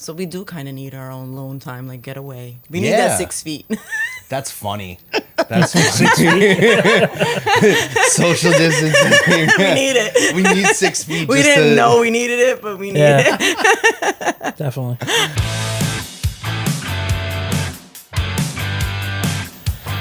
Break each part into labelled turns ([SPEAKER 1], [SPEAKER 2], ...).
[SPEAKER 1] So we do kind of need our own alone time, like get away. We need that 6 feet.
[SPEAKER 2] That's funny. That's 6 feet. Social distancing.
[SPEAKER 1] We need it.
[SPEAKER 2] We need 6 feet.
[SPEAKER 1] We didn't know we needed it, but we need it.
[SPEAKER 3] Definitely.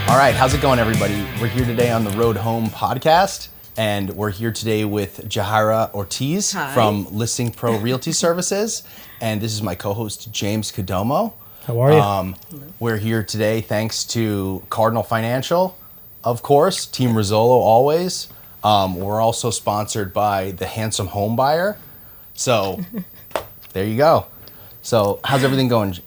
[SPEAKER 2] All right, how's it going, everybody? We're here today on the Road Home podcast, and we're here today with Jahaira Ortiz from Listing Pro Realty Services, and this is my co-host James Kodomo.
[SPEAKER 3] How are you?
[SPEAKER 2] We're here today thanks to Cardinal Financial, of course, Team Rizzolo always. We're also sponsored by the Handsome Home Buyer. So there you go. So how's everything going?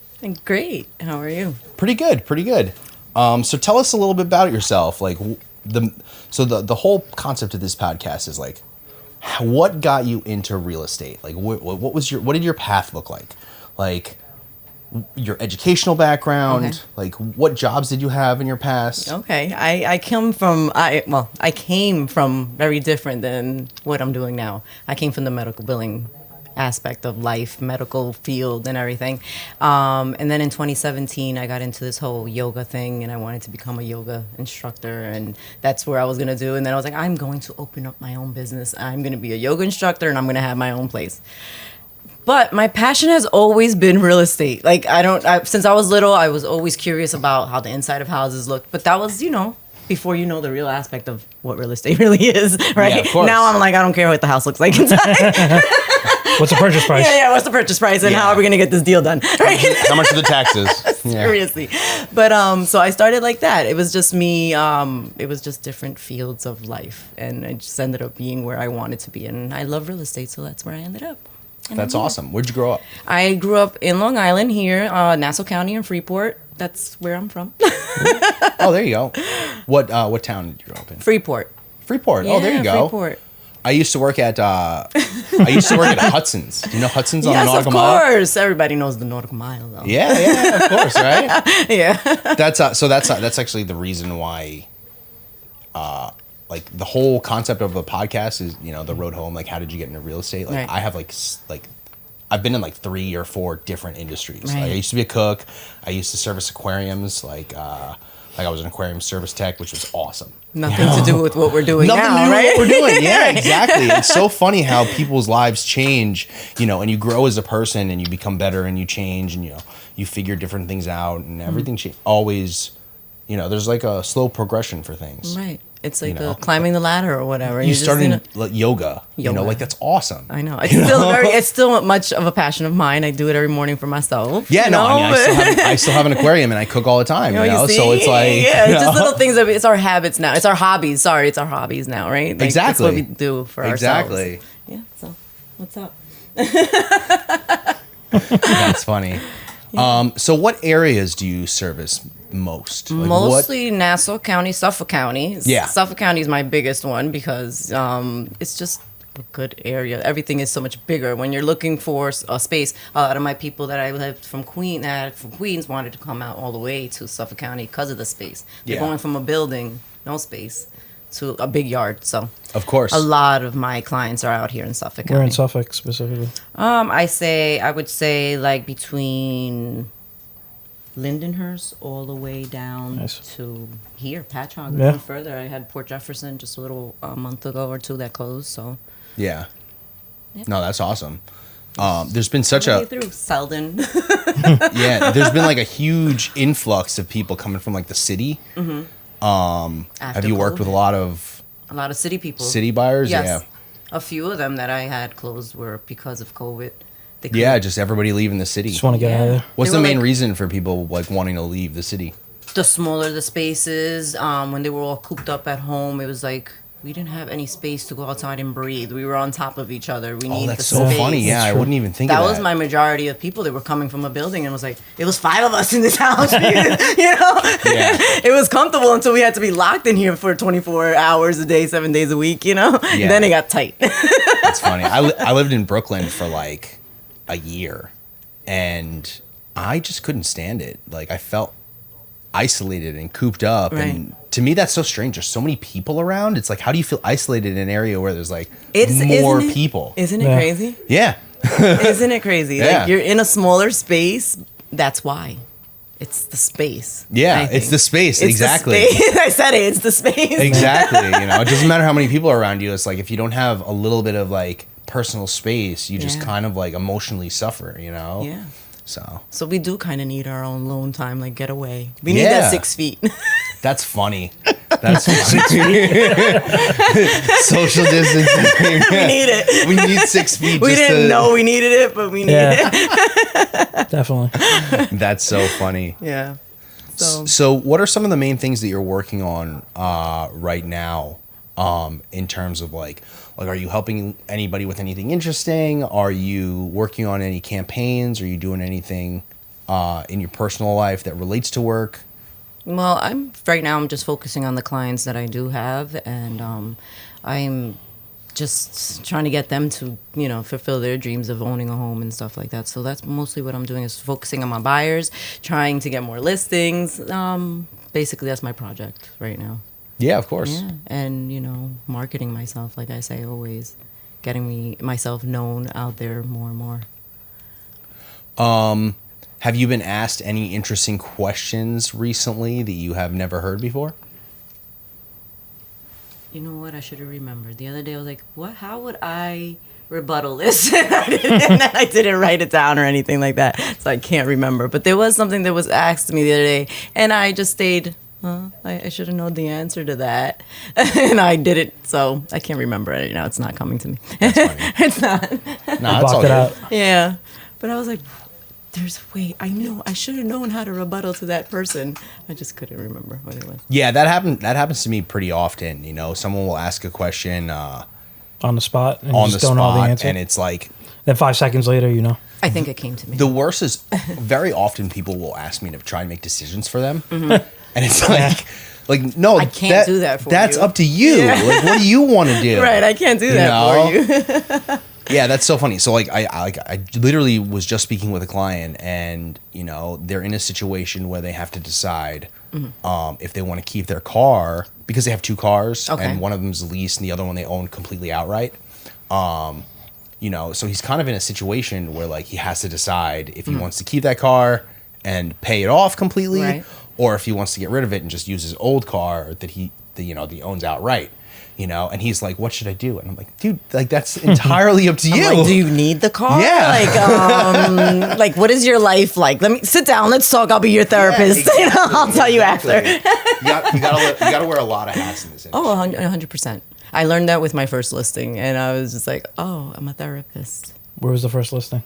[SPEAKER 1] Great. How are you?
[SPEAKER 2] Pretty good, pretty good. So tell us a little bit about yourself. Like the whole concept of this podcast is like, what got you into real estate? Like what did your path look like? Like your educational background, like what jobs did you have in your past?
[SPEAKER 1] Okay. I came from very different than what I'm doing now. I came from the medical billing aspect of life, medical field and everything. And then in 2017, I got into this whole yoga thing and I wanted to become a yoga instructor, and that's where I was going to do. And then I was like, I'm going to open up my own business. I'm going to be a yoga instructor and I'm going to have my own place. But my passion has always been real estate. Like since I was little, I was always curious about how the inside of houses look. But that was, before you know the real aspect of what real estate really is, right?
[SPEAKER 2] Yeah, of course.
[SPEAKER 1] Now I'm like, I don't care what the house looks like inside.
[SPEAKER 3] What's the purchase price?
[SPEAKER 1] Yeah, what's the purchase price and how are we going to get this deal done? Right?
[SPEAKER 2] How much are the taxes?
[SPEAKER 1] Seriously. But so I started like that. It was just me. It was just different fields of life. And it just ended up being where I wanted to be. And I love real estate, so that's where I ended up.
[SPEAKER 2] That's awesome. Where'd you grow up?
[SPEAKER 1] I grew up in Long Island here, Nassau County in Freeport. That's where I'm from.
[SPEAKER 2] Oh, there you go. What town did you grow up in?
[SPEAKER 1] Freeport.
[SPEAKER 2] Freeport.
[SPEAKER 1] Yeah,
[SPEAKER 2] Oh, there you go.
[SPEAKER 1] Freeport.
[SPEAKER 2] I used to work at Hudson's. Do you know Hudson's on the Nautical Mile?
[SPEAKER 1] Yes, of course. Everybody knows the Nautical Mile, though.
[SPEAKER 2] Yeah, of course, right?
[SPEAKER 1] Yeah.
[SPEAKER 2] That's actually the reason why, like the whole concept of the podcast is, the road home. Like, how did you get into real estate? Like,
[SPEAKER 1] Right.
[SPEAKER 2] I have I've been in like 3 or 4 different industries.
[SPEAKER 1] Right.
[SPEAKER 2] Like, I used to be a cook. I used to service aquariums. Like I was an aquarium service tech, which was awesome.
[SPEAKER 1] Nothing to do with what we're doing
[SPEAKER 2] Nothing
[SPEAKER 1] now,
[SPEAKER 2] to do
[SPEAKER 1] right?
[SPEAKER 2] with what we're doing. Yeah, exactly. It's so funny how people's lives change, and you grow as a person and you become better and you change and, you figure different things out and everything always, there's like a slow progression for things.
[SPEAKER 1] Right. It's like climbing the ladder or whatever.
[SPEAKER 2] You started like yoga, that's awesome.
[SPEAKER 1] I know. It's still much of a passion of mine. I do it every morning for myself.
[SPEAKER 2] Yeah, I still have an aquarium and I cook all the time,
[SPEAKER 1] you see?
[SPEAKER 2] So it's like...
[SPEAKER 1] it's just little things. It's our habits now. It's our hobbies. Sorry, it's our hobbies now, right? Like,
[SPEAKER 2] exactly.
[SPEAKER 1] That's what we do for ourselves.
[SPEAKER 2] Exactly.
[SPEAKER 1] Yeah, so what's up?
[SPEAKER 2] That's funny. Yeah. So what areas do you service most? Like
[SPEAKER 1] mostly Nassau County, Suffolk County.
[SPEAKER 2] Yeah.
[SPEAKER 1] Suffolk County is my biggest one because it's just a good area. Everything is so much bigger. When you're looking for a space, a lot of my people that I lived from Queens wanted to come out all the way to Suffolk County because of the space. They're going from a building, no space, to a big yard. So
[SPEAKER 2] of course,
[SPEAKER 1] a lot of my clients are out here in Suffolk County.
[SPEAKER 3] Where in Suffolk specifically?
[SPEAKER 1] I would say like between Lindenhurst all the way down to here, Patchogue.
[SPEAKER 3] Yeah.
[SPEAKER 1] Even further, I had Port Jefferson just a little month ago or two that closed. So
[SPEAKER 2] yeah. No, that's awesome. There's been such a
[SPEAKER 1] through Selden.
[SPEAKER 2] There's been like a huge influx of people coming from like the city. Mm-hmm. Have you worked with a lot of
[SPEAKER 1] city people?
[SPEAKER 2] City buyers?
[SPEAKER 1] Yes.
[SPEAKER 2] Yeah.
[SPEAKER 1] A few of them that I had closed were because of COVID.
[SPEAKER 2] Just everybody leaving the city.
[SPEAKER 3] Just want to get out of there.
[SPEAKER 2] What's the main reason for people like wanting to leave the city?
[SPEAKER 1] The smaller the spaces, when they were all cooped up at home, it was like we didn't have any space to go outside and breathe. We were on top of each other. We needed the space.
[SPEAKER 2] That's so funny. Yeah, I wouldn't even think of that.
[SPEAKER 1] That was my majority of people. They were coming from a building and it was like, it was 5 of us in this house.
[SPEAKER 2] Yeah.
[SPEAKER 1] It was comfortable until we had to be locked in here for 24 hours a day, 7 days a week,
[SPEAKER 2] Yeah.
[SPEAKER 1] Then it got tight.
[SPEAKER 2] That's funny. I lived in Brooklyn for like a year and I just couldn't stand it. Like I felt isolated and cooped up and to me that's so strange. There's so many people around. It's like, how do you feel isolated in an area where there's like more people?
[SPEAKER 1] Isn't it crazy?
[SPEAKER 2] Yeah.
[SPEAKER 1] Isn't it crazy?
[SPEAKER 2] Yeah.
[SPEAKER 1] Like you're in a smaller space. That's why. It's the space.
[SPEAKER 2] Yeah,
[SPEAKER 1] I
[SPEAKER 2] it's
[SPEAKER 1] think.
[SPEAKER 2] the space.
[SPEAKER 1] It's
[SPEAKER 2] Exactly.
[SPEAKER 1] The space. I said it. It's the space.
[SPEAKER 2] Exactly. It doesn't matter how many people are around you. It's like if you don't have a little bit of like personal space, you just
[SPEAKER 1] Yeah.
[SPEAKER 2] kind of like emotionally suffer.
[SPEAKER 1] Yeah.
[SPEAKER 2] So
[SPEAKER 1] So we do kind of need our own alone time, like get away. We need
[SPEAKER 2] Yeah.
[SPEAKER 1] that 6 feet.
[SPEAKER 2] that's funny. That's funny. Social distancing.
[SPEAKER 1] We need it.
[SPEAKER 2] We need 6 feet.
[SPEAKER 1] We
[SPEAKER 2] just
[SPEAKER 1] didn't
[SPEAKER 2] to,
[SPEAKER 1] know we needed it, but we need
[SPEAKER 3] Yeah.
[SPEAKER 1] it.
[SPEAKER 3] Definitely.
[SPEAKER 2] That's so funny.
[SPEAKER 1] Yeah. So
[SPEAKER 2] So, what are some of the main things that you're working on right now? In terms of like, are you helping anybody with anything interesting? Are you working on any campaigns? Are you doing anything in your personal life that relates to work?
[SPEAKER 1] well, I'm right now. I'm just focusing on the clients that I do have, and I'm just trying to get them to, fulfill their dreams of owning a home and stuff like that. So that's mostly what I'm doing is focusing on my buyers, trying to get more listings. Basically, that's my project right now.
[SPEAKER 2] Yeah, of course.
[SPEAKER 1] Yeah, and marketing myself, like I say always, getting myself known out there more and more.
[SPEAKER 2] Have you been asked any interesting questions recently that you have never heard before?
[SPEAKER 1] You know what? I should have remembered. The other day, I was like, "What? How would I rebuttal this?" And I didn't write it down or anything like that, so I can't remember. But there was something that was asked me the other day, and I just stayed. I should have known the answer to that, and I did it. So I can't remember it now. It's not coming to me.
[SPEAKER 2] That's funny.
[SPEAKER 1] It's not.
[SPEAKER 2] No, it's all
[SPEAKER 3] Blocked it
[SPEAKER 2] good.
[SPEAKER 3] out.
[SPEAKER 1] Yeah, but I was like, I knew I should have known how to rebuttal to that person. I just couldn't remember what it was.
[SPEAKER 2] Yeah, that happens to me pretty often. Someone will ask a question
[SPEAKER 3] On the spot. And you
[SPEAKER 2] on the
[SPEAKER 3] just don't know the
[SPEAKER 2] spot,
[SPEAKER 3] answer.
[SPEAKER 2] and it's like
[SPEAKER 3] Then 5 seconds later,
[SPEAKER 1] I think it came to me.
[SPEAKER 2] the worst is very often people will ask me to try and make decisions for them, and it's like no,
[SPEAKER 1] I can't do that for
[SPEAKER 2] that's
[SPEAKER 1] you.
[SPEAKER 2] up to you.
[SPEAKER 1] Yeah.
[SPEAKER 2] Like, what do you want to do?
[SPEAKER 1] Right, I can't do that for you.
[SPEAKER 2] Yeah, that's so funny. So I literally was just speaking with a client, and they're in a situation where they have to decide if they want to keep their car because they have 2 cars,
[SPEAKER 1] Okay.
[SPEAKER 2] and one of them's leased and the other one they own completely outright. So he's kind of in a situation where like he has to decide if he wants to keep that car and pay it off completely,
[SPEAKER 1] Right.
[SPEAKER 2] or if he wants to get rid of it and just use his old car that he owns outright. And he's like, "What should I do?" And I'm like, "Dude, like that's entirely up to you."
[SPEAKER 1] I'm like, do you need the car?
[SPEAKER 2] Yeah.
[SPEAKER 1] Like what is your life like? Let me sit down. Let's talk. I'll be your therapist.
[SPEAKER 2] Yeah, exactly,
[SPEAKER 1] I'll tell you
[SPEAKER 2] exactly.
[SPEAKER 1] after.
[SPEAKER 2] You gotta wear a lot of hats in this industry.
[SPEAKER 1] Oh, 100%. I learned that with my first listing, and I was just like, "Oh, I'm a therapist."
[SPEAKER 3] Where was the first listing?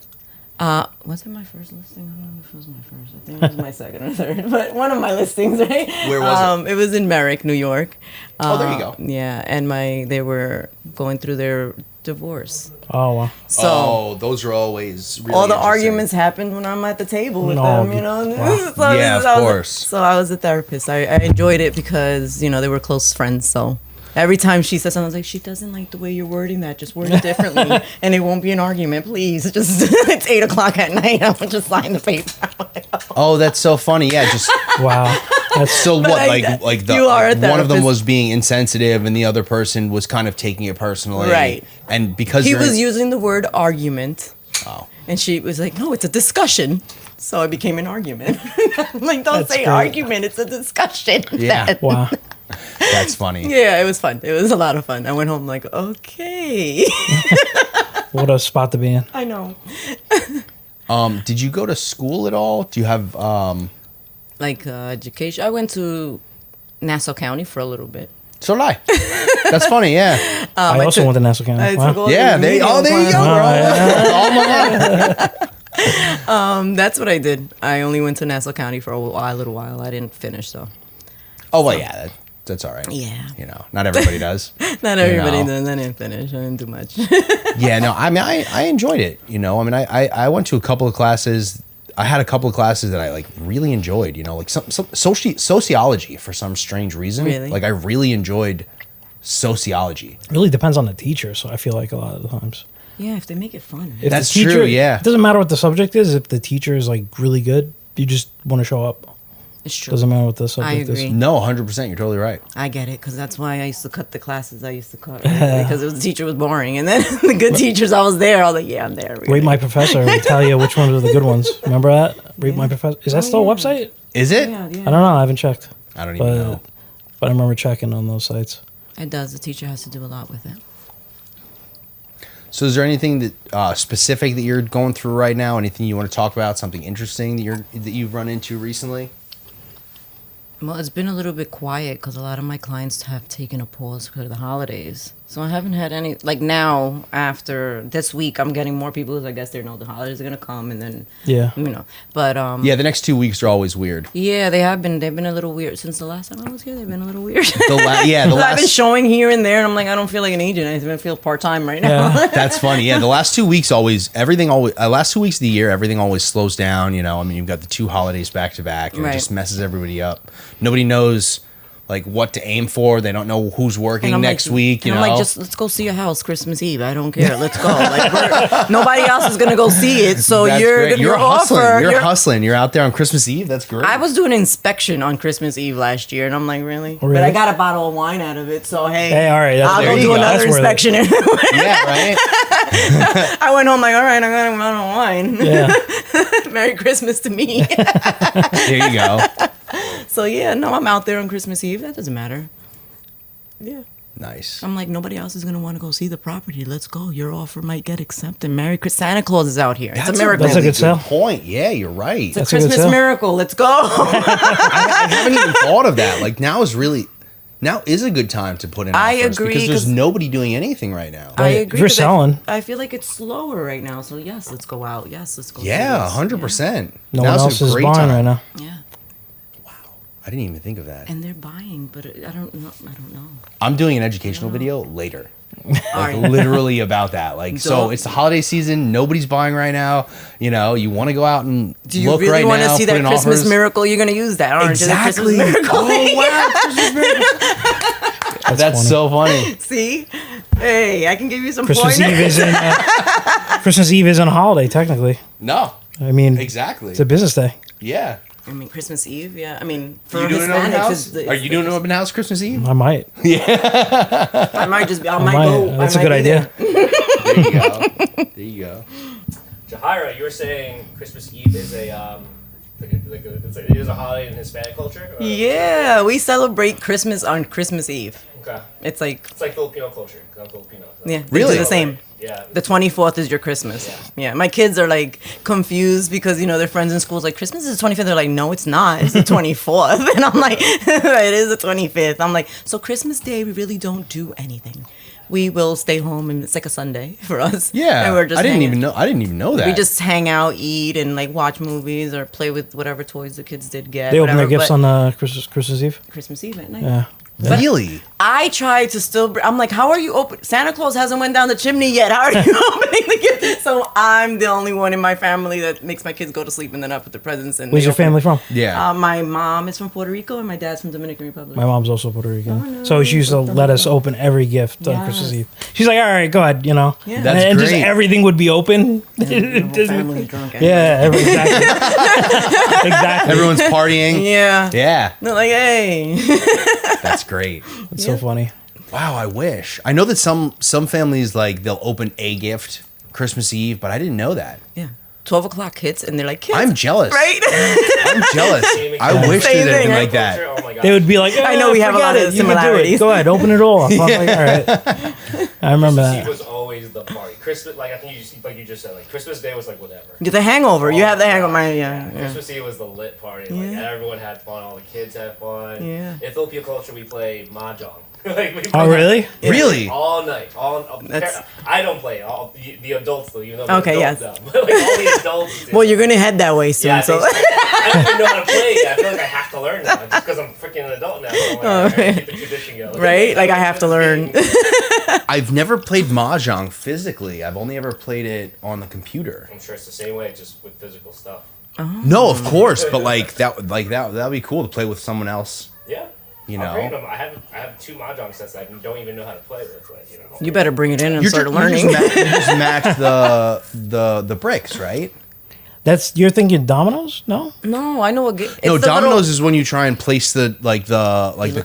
[SPEAKER 1] Was it my first listing? I don't know if it was my first. I think it was my second or third, but one of my listings, right?
[SPEAKER 2] Where was it?
[SPEAKER 1] It was in Merrick, New York.
[SPEAKER 2] Oh, there you go.
[SPEAKER 1] Yeah, and they were going through their divorce.
[SPEAKER 3] Oh, wow.
[SPEAKER 1] So
[SPEAKER 2] Those are always really
[SPEAKER 1] all the
[SPEAKER 2] interesting.
[SPEAKER 1] arguments happened when I'm at the table with
[SPEAKER 3] No,
[SPEAKER 1] them,
[SPEAKER 3] wow.
[SPEAKER 1] So
[SPEAKER 2] Yeah, of
[SPEAKER 1] I was
[SPEAKER 2] course.
[SPEAKER 1] So I was a therapist. I enjoyed it because, they were close friends. So every time she said something, I was like, she doesn't like the way you're wording that. Just word it differently and it won't be an argument, please. Just, it's 8:00 at night. I'm just sign the paper.
[SPEAKER 2] Oh, that's so funny. Yeah, just
[SPEAKER 3] Wow. That's
[SPEAKER 2] so what? Like the
[SPEAKER 1] you are a
[SPEAKER 2] one of them
[SPEAKER 1] therapist.
[SPEAKER 2] was being insensitive, and the other person was kind of taking it personally.
[SPEAKER 1] Right.
[SPEAKER 2] And because
[SPEAKER 1] He
[SPEAKER 2] you're
[SPEAKER 1] was using the word argument.
[SPEAKER 2] Oh.
[SPEAKER 1] And she was like, no, it's a discussion. So it became an argument. I'm like, don't
[SPEAKER 3] That's
[SPEAKER 1] say
[SPEAKER 3] great.
[SPEAKER 1] argument. It's a discussion.
[SPEAKER 2] Yeah.
[SPEAKER 3] wow.
[SPEAKER 2] That's funny.
[SPEAKER 1] Yeah, it was fun. It was a lot of fun. I went home like, okay.
[SPEAKER 3] What a spot to be in.
[SPEAKER 1] I know.
[SPEAKER 2] Did you go to school at all? Do you have
[SPEAKER 1] Like education. I went to Nassau County for a little bit.
[SPEAKER 2] So did I. That's funny. Yeah.
[SPEAKER 3] I also
[SPEAKER 1] took-
[SPEAKER 3] went to Nassau County.
[SPEAKER 1] I
[SPEAKER 3] Wow.
[SPEAKER 1] took all
[SPEAKER 2] Yeah.
[SPEAKER 1] the
[SPEAKER 2] There you
[SPEAKER 1] remedial
[SPEAKER 2] go.
[SPEAKER 1] classes.
[SPEAKER 2] Bro. Oh my God.
[SPEAKER 1] That's what I did. I only went to Nassau County for a little while. I didn't finish though.
[SPEAKER 2] Oh well, yeah. That's all right.
[SPEAKER 1] Yeah.
[SPEAKER 2] Not everybody does.
[SPEAKER 1] Not everybody
[SPEAKER 2] know.
[SPEAKER 1] does. I didn't finish. I didn't do much.
[SPEAKER 2] Yeah, no, I mean, I enjoyed it. I went to a couple of classes. I had a couple of classes that I like really enjoyed. Like some sociology for some strange reason.
[SPEAKER 1] Really?
[SPEAKER 2] Like I really enjoyed sociology.
[SPEAKER 3] It really depends on the teacher, so I feel like a lot of the times.
[SPEAKER 1] Yeah, if they make it fun.
[SPEAKER 3] If
[SPEAKER 2] That's
[SPEAKER 3] the teacher,
[SPEAKER 2] true, yeah.
[SPEAKER 3] It doesn't matter what the subject is. If the teacher is like really good, you just want to show up.
[SPEAKER 1] It's true.
[SPEAKER 3] Doesn't matter what the subject
[SPEAKER 1] agree.
[SPEAKER 3] is.
[SPEAKER 2] No, 100%. You're totally right.
[SPEAKER 1] I get it, because that's why I used to cut the classes I used to cut, right? Because the teacher was boring. And then the good teachers, I was there. I was like, yeah, I'm there.
[SPEAKER 3] Rate My Professor would tell you which ones are the good ones. Remember that? Rate My Professor. Is that still a website?
[SPEAKER 2] Is it?
[SPEAKER 1] Yeah, yeah.
[SPEAKER 3] I don't know. I haven't checked.
[SPEAKER 2] I don't even know.
[SPEAKER 3] But I remember checking on those sites.
[SPEAKER 1] It does. The teacher has to do a lot with it.
[SPEAKER 2] So is there anything that specific that you're going through right now? Anything you want to talk about? Something interesting that you've run into recently?
[SPEAKER 1] Well, it's been a little bit quiet because a lot of my clients have taken a pause for the holidays. So I haven't had any, like now, after this week, I'm getting more people because I guess they know the holidays are going to come and then,
[SPEAKER 3] Yeah.
[SPEAKER 1] you know. But,
[SPEAKER 2] Yeah, the next 2 weeks are always weird.
[SPEAKER 1] yeah, they've been a little weird. Since the last time I was here, they've been a little weird.
[SPEAKER 2] The
[SPEAKER 1] I've been
[SPEAKER 2] last.
[SPEAKER 1] showing here and there, and I'm like, I don't feel like an agent. I even feel part-time right now.
[SPEAKER 3] Yeah.
[SPEAKER 2] That's funny. Yeah, the last 2 weeks last 2 weeks of the year, everything always slows down. You know, I mean, you've got the 2 holidays back to back, and it
[SPEAKER 1] Right.
[SPEAKER 2] just messes everybody up. Nobody knows like what to aim for. They don't know who's working
[SPEAKER 1] And I'm
[SPEAKER 2] next
[SPEAKER 1] like,
[SPEAKER 2] week. You
[SPEAKER 1] and
[SPEAKER 2] know,
[SPEAKER 1] I'm like, just let's go see a house Christmas Eve. I don't care. Let's go. Like, nobody else is gonna go see it, so
[SPEAKER 2] That's
[SPEAKER 1] you're
[SPEAKER 2] great.
[SPEAKER 1] you're
[SPEAKER 2] hustling.
[SPEAKER 1] offer.
[SPEAKER 2] You're hustling. You're out there on Christmas Eve. That's great.
[SPEAKER 1] I was doing an inspection on Christmas Eve last year, and I'm like, really?
[SPEAKER 3] Oh, really?
[SPEAKER 1] But I got a bottle of wine out of it, so hey,
[SPEAKER 3] Hey, all right.
[SPEAKER 1] I'll
[SPEAKER 2] there
[SPEAKER 1] go
[SPEAKER 2] you
[SPEAKER 1] do
[SPEAKER 2] go.
[SPEAKER 1] another
[SPEAKER 3] That's worth it.
[SPEAKER 1] inspection.
[SPEAKER 2] Yeah, right.
[SPEAKER 1] I went home like, all right, I got a bottle of wine.
[SPEAKER 3] Yeah.
[SPEAKER 1] Merry Christmas to me.
[SPEAKER 2] There you go.
[SPEAKER 1] So yeah, no, I'm out there on Christmas Eve. That doesn't matter. Yeah.
[SPEAKER 2] Nice.
[SPEAKER 1] I'm like, nobody else is gonna want to go see the property. Let's go. Your offer might get accepted. Merry Christmas. Santa Claus is out here. It's a miracle.
[SPEAKER 3] That's a good sell.
[SPEAKER 2] point. Yeah, you're right.
[SPEAKER 1] It's a
[SPEAKER 3] That's a good
[SPEAKER 1] Christmas
[SPEAKER 3] sell.
[SPEAKER 1] miracle. Let's go.
[SPEAKER 2] I haven't even thought of that. Like now is a good time to put in
[SPEAKER 1] I
[SPEAKER 2] offers
[SPEAKER 1] agree,
[SPEAKER 2] because there's
[SPEAKER 1] 'cause-
[SPEAKER 2] nobody doing anything right now.
[SPEAKER 1] I
[SPEAKER 3] Right.
[SPEAKER 1] agree.
[SPEAKER 3] If you're
[SPEAKER 1] 'cause
[SPEAKER 3] selling.
[SPEAKER 1] I feel like it's slower right now. So yes, let's go out. Yes, let's go.
[SPEAKER 2] Yeah,
[SPEAKER 1] do this.
[SPEAKER 2] 100%.
[SPEAKER 3] No one
[SPEAKER 2] Now's
[SPEAKER 3] else
[SPEAKER 2] a
[SPEAKER 3] is
[SPEAKER 2] great
[SPEAKER 3] buying
[SPEAKER 2] time.
[SPEAKER 3] right now.
[SPEAKER 1] Yeah.
[SPEAKER 2] I didn't even think of that.
[SPEAKER 1] And they're buying, but I don't know. I don't know.
[SPEAKER 2] I'm doing an educational video later.
[SPEAKER 1] All
[SPEAKER 2] Like
[SPEAKER 1] right.
[SPEAKER 2] literally about that. Like so
[SPEAKER 1] Dope.
[SPEAKER 2] it's the holiday season, nobody's buying right now. You know, you want to go out and
[SPEAKER 1] Do you
[SPEAKER 2] look
[SPEAKER 1] really
[SPEAKER 2] right
[SPEAKER 1] want to
[SPEAKER 2] now,
[SPEAKER 1] see
[SPEAKER 2] put
[SPEAKER 1] that
[SPEAKER 2] in
[SPEAKER 1] Christmas
[SPEAKER 2] offers.
[SPEAKER 1] miracle? You're gonna use that, aren't you? The
[SPEAKER 2] Exactly.
[SPEAKER 1] Christmas miracle.
[SPEAKER 2] Oh wow, Christmas miracle. That's
[SPEAKER 3] funny.
[SPEAKER 2] so funny.
[SPEAKER 1] See, hey, I can give you some
[SPEAKER 3] Christmas
[SPEAKER 1] pointers.
[SPEAKER 3] Eve isn't. Christmas Eve isn't a holiday technically.
[SPEAKER 2] No,
[SPEAKER 3] I mean,
[SPEAKER 2] exactly.
[SPEAKER 3] it's a business day.
[SPEAKER 2] Yeah.
[SPEAKER 1] I mean, Christmas Eve. Yeah, I mean, for
[SPEAKER 2] You doing an open
[SPEAKER 1] Hispanics,
[SPEAKER 2] house?
[SPEAKER 1] it's
[SPEAKER 2] Are you doing an open house Christmas Eve?
[SPEAKER 3] I might.
[SPEAKER 1] I might just. I might go.
[SPEAKER 3] That's
[SPEAKER 1] I
[SPEAKER 3] a good
[SPEAKER 1] might be
[SPEAKER 3] idea.
[SPEAKER 1] there.
[SPEAKER 2] There you go. There you go.
[SPEAKER 4] Jahira, you were saying Christmas Eve is it is a holiday in Hispanic culture? Or?
[SPEAKER 1] Yeah, we celebrate Christmas on Christmas Eve.
[SPEAKER 4] Okay.
[SPEAKER 1] It's like,
[SPEAKER 4] It's like Filipino culture. 'Cause I'm Filipino. So.
[SPEAKER 1] yeah, they
[SPEAKER 2] Really?
[SPEAKER 1] do the same.
[SPEAKER 4] Yeah.
[SPEAKER 1] The 24th is your Christmas. Yeah, my kids are like confused because their friends in school is like, Christmas is the 25th. They're like, no, it's not. It's the 24th. And I'm like, it is the 25th. I'm like, so Christmas Day we really don't do anything. We will stay home and it's like a Sunday for us.
[SPEAKER 2] Yeah.
[SPEAKER 1] and we're just
[SPEAKER 2] I didn't
[SPEAKER 1] hanging.
[SPEAKER 2] even know that.
[SPEAKER 1] We just hang out, eat, and like watch movies or play with whatever toys the kids did get.
[SPEAKER 3] They open their
[SPEAKER 1] whatever,
[SPEAKER 3] gifts
[SPEAKER 1] but
[SPEAKER 3] on Christmas Eve.
[SPEAKER 1] Christmas Eve at night.
[SPEAKER 3] Yeah.
[SPEAKER 2] Really?
[SPEAKER 1] I tried to still. I'm like, how are you open? Santa Claus hasn't went down the chimney yet. How are you opening the gift? So I'm the only one in my family that makes my kids go to sleep and then I put the presents in.
[SPEAKER 3] Where's your family from?
[SPEAKER 2] Yeah.
[SPEAKER 1] My mom is from Puerto Rico and my dad's from Dominican Republic.
[SPEAKER 3] My mom's also Puerto Rican.
[SPEAKER 1] Oh, no,
[SPEAKER 3] So she used to
[SPEAKER 1] Puerto
[SPEAKER 3] let us
[SPEAKER 1] Rico.
[SPEAKER 3] open every gift on
[SPEAKER 1] Yes.
[SPEAKER 3] Christmas Eve. She's like, all right, go ahead,
[SPEAKER 1] Yeah.
[SPEAKER 3] And,
[SPEAKER 2] That's
[SPEAKER 3] and just
[SPEAKER 2] great.
[SPEAKER 3] everything would be open.
[SPEAKER 1] The whole family's drunk.
[SPEAKER 3] Yeah, exactly. Exactly.
[SPEAKER 2] Everyone's partying.
[SPEAKER 1] Yeah.
[SPEAKER 2] Yeah.
[SPEAKER 1] They're like, hey.
[SPEAKER 2] That's great.
[SPEAKER 3] It's so funny.
[SPEAKER 2] Wow, I wish. I know that some families like they'll open a gift Christmas Eve, but I didn't know that.
[SPEAKER 1] Yeah. 12 o'clock hits and they're like, kids.
[SPEAKER 2] I'm jealous.
[SPEAKER 1] Right?
[SPEAKER 2] I'm jealous.
[SPEAKER 4] Same
[SPEAKER 2] I
[SPEAKER 4] exact-
[SPEAKER 2] wish
[SPEAKER 1] Same
[SPEAKER 2] there had been
[SPEAKER 1] thing.
[SPEAKER 2] like that.
[SPEAKER 4] Culture, oh my God.
[SPEAKER 3] They would be like,
[SPEAKER 1] I know we have a
[SPEAKER 3] forget
[SPEAKER 1] lot
[SPEAKER 3] it.
[SPEAKER 1] of
[SPEAKER 3] You can do it.
[SPEAKER 1] similarities.
[SPEAKER 3] Go ahead, open it all. I'm like, all right. I remember
[SPEAKER 4] Christmas Eve
[SPEAKER 3] that.
[SPEAKER 4] was always the party. Christmas, like I think you just said, like Christmas Day was like whatever.
[SPEAKER 1] Get the hangover. You have the hangover.
[SPEAKER 4] Yeah.
[SPEAKER 1] Yeah.
[SPEAKER 4] Christmas Eve was the lit party. Like
[SPEAKER 1] Yeah.
[SPEAKER 4] everyone had fun. All the kids had fun.
[SPEAKER 1] Yeah.
[SPEAKER 4] In Filipino culture, we play mahjong. Like, we
[SPEAKER 3] Oh,
[SPEAKER 4] play
[SPEAKER 3] really?
[SPEAKER 2] Really?
[SPEAKER 4] all night.
[SPEAKER 1] That's-
[SPEAKER 4] I don't play. All the adults do. You know.
[SPEAKER 1] Okay, yes.
[SPEAKER 4] Like all the adults. Do.
[SPEAKER 1] Well, you're going to head that way soon.
[SPEAKER 4] Yeah,
[SPEAKER 1] so.
[SPEAKER 4] I don't even know how to play yet. I feel like I have to learn now, just because I'm freaking an adult now. So I'm like, I gotta keep the tradition going.
[SPEAKER 1] Right? Like I have to learn.
[SPEAKER 2] I've never played mahjong physically. I've only ever played it on the computer.
[SPEAKER 4] I'm sure it's the same way, just with physical stuff.
[SPEAKER 2] No, of course, but that'd be cool to play with someone else.
[SPEAKER 4] Yeah.
[SPEAKER 2] You
[SPEAKER 4] I'll
[SPEAKER 2] know?
[SPEAKER 4] bring them. I have 2 mahjong sets that I don't even know how to play with. Like,
[SPEAKER 1] You better bring it in and start
[SPEAKER 2] You
[SPEAKER 1] learning.
[SPEAKER 2] just match the bricks, right?
[SPEAKER 3] You're thinking dominoes? No.
[SPEAKER 1] No, I know. It's
[SPEAKER 2] No,
[SPEAKER 1] the
[SPEAKER 2] dominoes
[SPEAKER 1] little-
[SPEAKER 2] is when you try and place the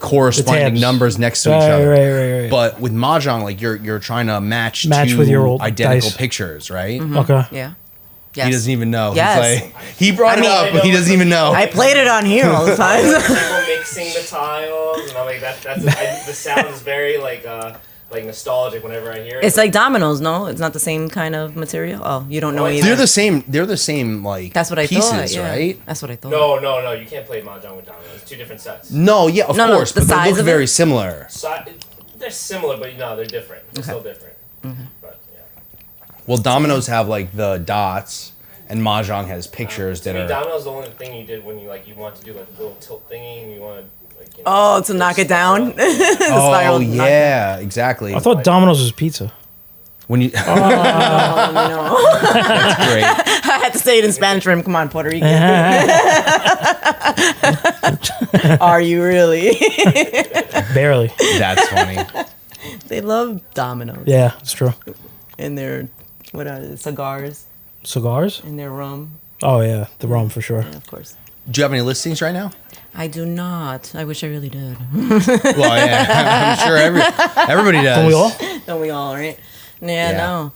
[SPEAKER 2] corresponding
[SPEAKER 3] tabs.
[SPEAKER 2] numbers next to
[SPEAKER 3] Right,
[SPEAKER 2] each other.
[SPEAKER 3] right.
[SPEAKER 2] But with mahjong, like you're trying to match two
[SPEAKER 3] with your old
[SPEAKER 2] identical
[SPEAKER 3] dice.
[SPEAKER 2] pictures, right?
[SPEAKER 3] Okay.
[SPEAKER 1] Yeah.
[SPEAKER 2] He
[SPEAKER 1] Yes.
[SPEAKER 2] doesn't even know.
[SPEAKER 1] Yes.
[SPEAKER 2] He's like, he brought
[SPEAKER 1] I mean-
[SPEAKER 2] it up, but he doesn't even know.
[SPEAKER 1] I played it on here all the time.
[SPEAKER 4] People mixing the tiles, and I'm like, the sound is very like nostalgic whenever I hear it.
[SPEAKER 1] It's like dominoes, no? It's not the same kind of material. Oh, you don't know
[SPEAKER 4] Well,
[SPEAKER 1] either.
[SPEAKER 2] They're the same like
[SPEAKER 1] That's what I
[SPEAKER 2] pieces,
[SPEAKER 1] thought. Yeah.
[SPEAKER 2] right?
[SPEAKER 1] That's what I thought.
[SPEAKER 4] no, you can't play mahjong with dominoes. It's two different sets.
[SPEAKER 2] No, yeah, of
[SPEAKER 1] No,
[SPEAKER 2] course,
[SPEAKER 1] the
[SPEAKER 2] but they
[SPEAKER 1] size
[SPEAKER 2] look
[SPEAKER 1] of
[SPEAKER 2] very
[SPEAKER 1] it?
[SPEAKER 2] similar.
[SPEAKER 4] They're similar, but no, they're different. They're
[SPEAKER 1] Okay.
[SPEAKER 4] still different. But yeah.
[SPEAKER 2] Well, dominoes have like the dots, and mahjong has pictures that
[SPEAKER 4] I mean,
[SPEAKER 2] are.
[SPEAKER 4] dominoes the only thing you did when you want to do like a little tilt thingy and you want to like. You know,
[SPEAKER 1] Oh, to knock it down?
[SPEAKER 2] Oh
[SPEAKER 1] spiral
[SPEAKER 2] yeah, exactly.
[SPEAKER 3] I thought dominoes was pizza.
[SPEAKER 2] When you,
[SPEAKER 1] Oh, no.
[SPEAKER 2] that's great.
[SPEAKER 1] I had to say it in Spanish for him. Come on, Puerto Rican. Are you really?
[SPEAKER 3] Barely.
[SPEAKER 2] That's funny.
[SPEAKER 1] They love dominoes.
[SPEAKER 3] Yeah, it's true.
[SPEAKER 1] And their, what are they, cigars
[SPEAKER 3] Cigars?
[SPEAKER 1] and their rum.
[SPEAKER 3] Oh yeah, the rum for sure.
[SPEAKER 1] Yeah, of course.
[SPEAKER 2] Do you have any listings right now?
[SPEAKER 1] I do not. I wish I really did.
[SPEAKER 2] Well, yeah, I'm sure everybody does.
[SPEAKER 3] Don't we all?
[SPEAKER 1] Don't we all, right? Yeah,
[SPEAKER 2] Yeah.
[SPEAKER 1] no.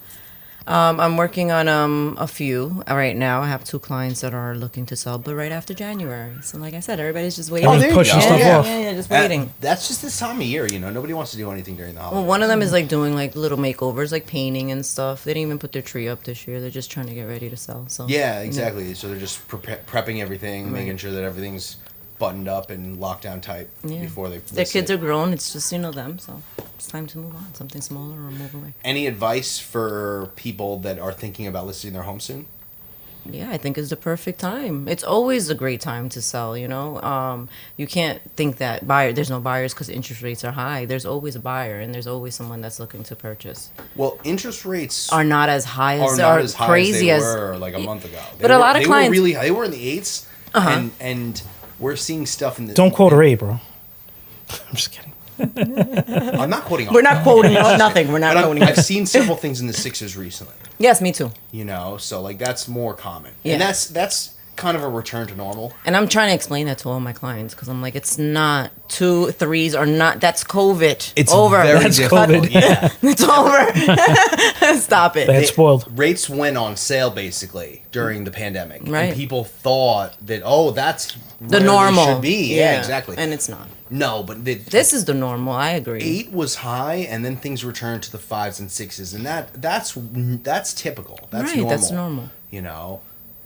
[SPEAKER 1] I'm working on a few right now. I have 2 clients that are looking to sell, but right after January. So, like I said, everybody's just waiting.
[SPEAKER 2] Oh, there you
[SPEAKER 3] pushing
[SPEAKER 2] go.
[SPEAKER 3] stuff
[SPEAKER 1] yeah,
[SPEAKER 3] off.
[SPEAKER 1] yeah, just waiting.
[SPEAKER 2] That's just this time of year, you know. Nobody wants to do anything during the holidays.
[SPEAKER 1] Well, one of them is like doing like little makeovers, like painting and stuff. They didn't even put their tree up this year. They're just trying to get ready to sell. So
[SPEAKER 2] Yeah, exactly. So they're just prepping everything, making sure that everything's buttoned up and lockdown type
[SPEAKER 1] Yeah.
[SPEAKER 2] before they.
[SPEAKER 1] Their kids are grown. It's just them. So it's time to move on. Something smaller or move away.
[SPEAKER 2] Any advice for people that are thinking about listing their home soon?
[SPEAKER 1] Yeah, I think it's the perfect time. It's always a great time to sell, you know. You can't think that there's no buyers because interest rates are high. There's always a buyer and there's always someone that's looking to purchase.
[SPEAKER 2] Well, interest rates
[SPEAKER 1] Are not as high
[SPEAKER 2] are
[SPEAKER 1] as
[SPEAKER 2] not
[SPEAKER 1] are
[SPEAKER 2] as high
[SPEAKER 1] crazy
[SPEAKER 2] as
[SPEAKER 1] as
[SPEAKER 2] they were like a month ago.
[SPEAKER 1] But a lot of clients-
[SPEAKER 2] they were in the 8s, and we're seeing stuff in the.
[SPEAKER 3] Don't quote a rate, bro. I'm just kidding.
[SPEAKER 2] I'm not quoting.
[SPEAKER 1] We're not quoting nothing. We're not
[SPEAKER 2] But
[SPEAKER 1] quoting.
[SPEAKER 2] I've seen several things in the 6s recently.
[SPEAKER 1] Yes, me too.
[SPEAKER 2] You know, so like that's more common,
[SPEAKER 1] Yeah.
[SPEAKER 2] and that's kind of a return to normal.
[SPEAKER 1] And I'm trying to explain that to all my clients because I'm like, it's not 2, 3s are not. That's COVID.
[SPEAKER 2] It's
[SPEAKER 1] over.
[SPEAKER 2] very
[SPEAKER 3] That's
[SPEAKER 2] difficult.
[SPEAKER 3] COVID.
[SPEAKER 2] Yeah.
[SPEAKER 1] It's over. Stop it.
[SPEAKER 3] They had spoiled.
[SPEAKER 2] Rates went on sale basically during the pandemic,
[SPEAKER 1] Right.
[SPEAKER 2] and people thought that that's
[SPEAKER 1] The
[SPEAKER 2] where they
[SPEAKER 1] normal
[SPEAKER 2] should be. Yeah, exactly.
[SPEAKER 1] And it's not.
[SPEAKER 2] No, but
[SPEAKER 1] This is the normal. I agree.
[SPEAKER 2] 8 was high, and then things returned to the 5s and 6s, and that's typical. That's
[SPEAKER 1] Right,
[SPEAKER 2] normal.
[SPEAKER 1] that's normal.
[SPEAKER 2] You know,